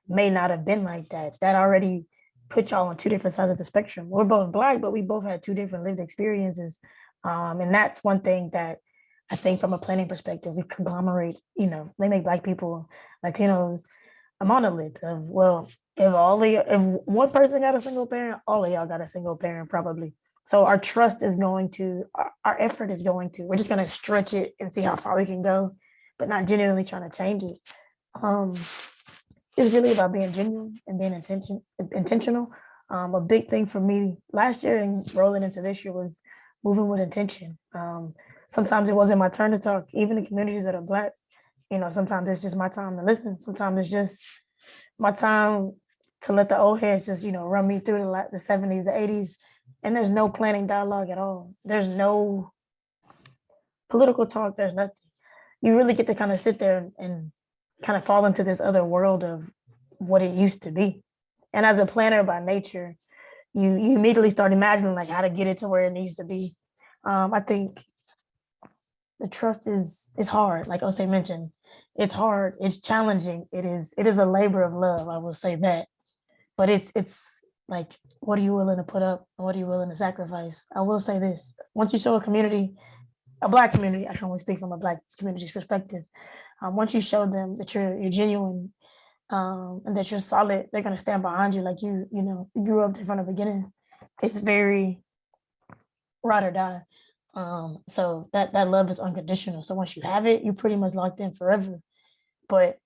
may not have been like that. That already put y'all on two different sides of the spectrum. We're both Black, but we both had two different lived experiences. And that's one thing that I think from a planning perspective, we conglomerate, they make Black people, Latinos, a monolith of, well, if one person got a single parent, all of y'all got a single parent probably. So our trust is going to, our effort is going to, we're just going to stretch it and see how far we can go, but not genuinely trying to change it. It's really about being genuine and being intentional. A big thing for me last year and rolling into this year was moving with intention. Sometimes it wasn't my turn to talk, even in communities that are Black. Sometimes it's just my time to listen. Sometimes it's just my time to let the old heads just, run me through the 70s, the 80s. And there's no planning dialogue at all. There's no political talk. There's nothing. You really get to kind of sit there and kind of fall into this other world of what it used to be. And as a planner by nature, you immediately start imagining like how to get it to where it needs to be. I think the trust is hard. Like Ose mentioned, it's hard. It's challenging. It is a labor of love. I will say that. But it's like, what are you willing to put up? And what are you willing to sacrifice? I will say this: once you show a community, a Black community, I can only speak from a Black community's perspective. Once you show them that you're genuine and that you're solid, they're gonna stand behind you like you grew up there from the beginning. It's very ride or die. So that love is unconditional. So once you have it, you're pretty much locked in forever. But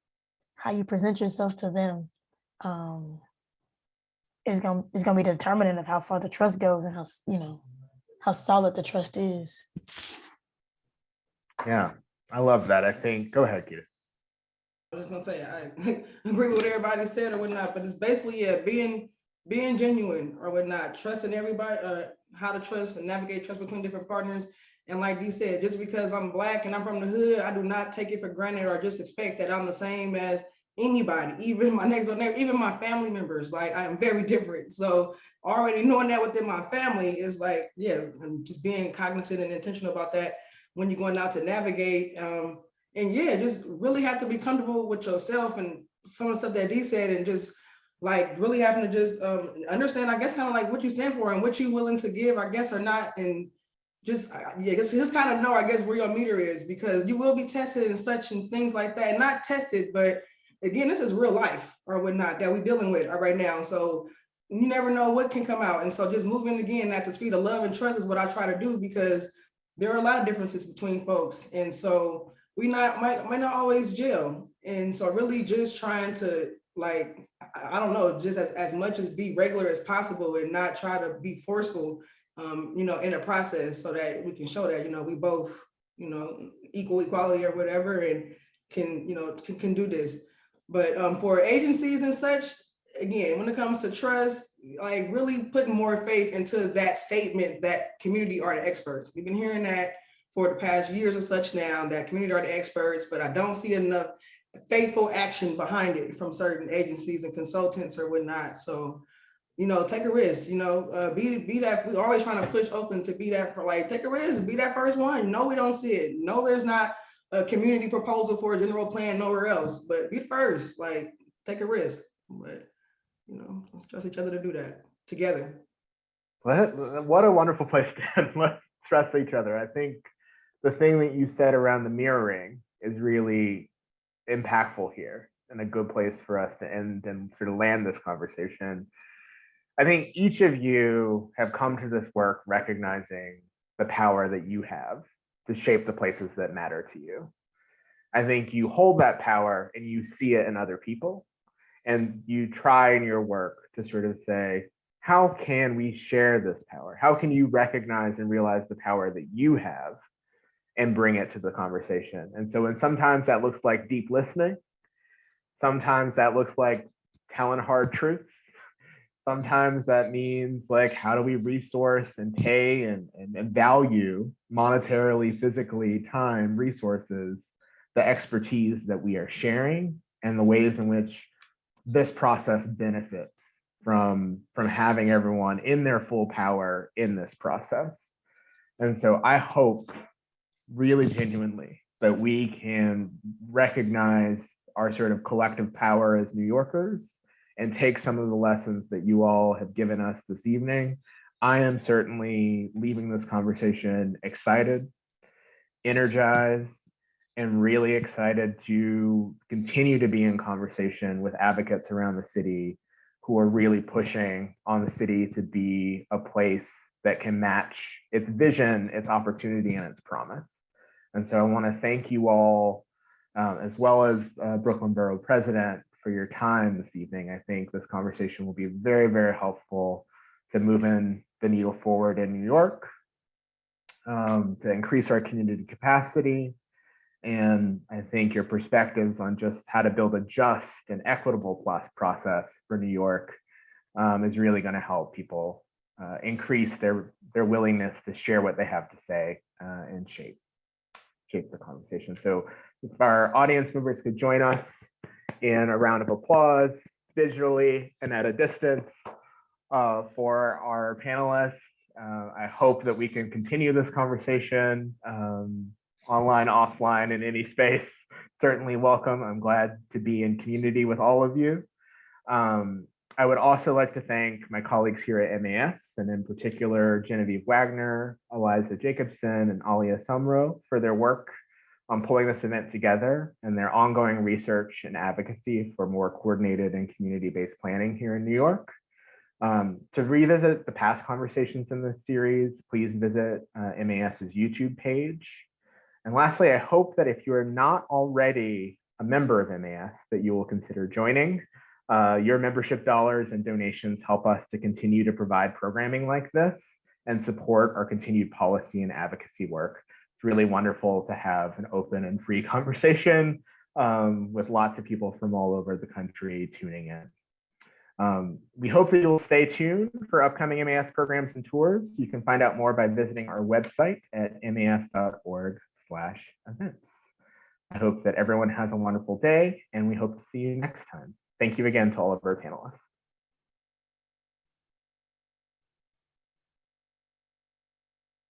how you present yourself to them is gonna be determinant of how far the trust goes and how solid the trust is. Yeah, I love that. I think, go ahead, Keta. I was gonna say, I agree with what everybody said or whatnot, but it's basically being genuine or whatnot, trusting everybody, how to trust and navigate trust between different partners. And like Dee said, just because I'm Black and I'm from the hood, I do not take it for granted or just expect that I'm the same as anybody, even my next door neighbor, even my family members. Like, I am very different. So already knowing that within my family is like, yeah, and just being cognizant and intentional about that when you're going out to navigate. And yeah, just really have to be comfortable with yourself and some of the stuff that Dee said, and just like really having to just understand, I guess, kind of like what you stand for and what you're willing to give, I guess, or not. And just, yeah, just kind of know, I guess, where your meter is, because you will be tested and such and things like that. Not tested, but again, this is real life or whatnot that we're dealing with right now. So you never know what can come out. And so just moving again at the speed of love and trust is what I try to do, because there are a lot of differences between folks. And so we might not always gel. And so really just trying to, like, I don't know, just as much as be regular as possible and not try to be forceful, in the process, so that we can show that, we both, equality or whatever, and can do this. But for agencies and such, again, when it comes to trust, like really putting more faith into that statement that community are the experts. We've been hearing that for the past years or such now, that community are the experts, but I don't see enough faithful action behind it from certain agencies and consultants or whatnot. So, take a risk, be that, we always trying to push open to be that, for like, take a risk, be that first one. No, we don't see it. No, there's not a community proposal for a general plan nowhere else, but be the first, like, take a risk. But, let's trust each other to do that together. What a wonderful place to end. Let's trust each other. I think the thing that you said around the mirroring is really impactful here, and a good place for us to end and sort of land this conversation. I think each of you have come to this work recognizing the power that you have to shape the places that matter to you. I think you hold that power and you see it in other people, and you try in your work to sort of say, how can we share this power? How can you recognize and realize the power that you have and bring it to the conversation? And so, and sometimes that looks like deep listening. Sometimes that looks like telling hard truths. Sometimes that means, like, how do we resource and pay and value monetarily, physically, time, resources, the expertise that we are sharing, and the ways in which this process benefits from having everyone in their full power in this process. And so I hope really genuinely that we can recognize our sort of collective power as New Yorkers and take some of the lessons that you all have given us this evening. I am certainly leaving this conversation excited, energized, and really excited to continue to be in conversation with advocates around the city who are really pushing on the city to be a place that can match its vision, its opportunity, and its promise. And so I want to thank you all, as well as Brooklyn Borough President, for your time this evening. I think this conversation will be very, very helpful to moving the needle forward in New York, to increase our community capacity. And I think your perspectives on just how to build a just and equitable process for New York is really going to help people increase their willingness to share what they have to say and shape the conversation. So if our audience members could join us in a round of applause, visually and at a distance, for our panelists. I hope that we can continue this conversation online, offline, in any space. Certainly welcome. I'm glad to be in community with all of you. I would also like to thank my colleagues here at MAS, and in particular, Genevieve Wagner, Eliza Jacobson, and Alia Sumro for their work on pulling this event together and their ongoing research and advocacy for more coordinated and community-based planning here in New York. To revisit the past conversations in this series, please visit MAS's YouTube page. And lastly, I hope that if you are not already a member of MAS, that you will consider joining. Your membership dollars and donations help us to continue to provide programming like this and support our continued policy and advocacy work. It's really wonderful to have an open and free conversation with lots of people from all over the country tuning in. We hope that you'll stay tuned for upcoming MAS programs and tours. You can find out more by visiting our website at mas.org/events. I hope that everyone has a wonderful day, and we hope to see you next time. Thank you again to all of our panelists.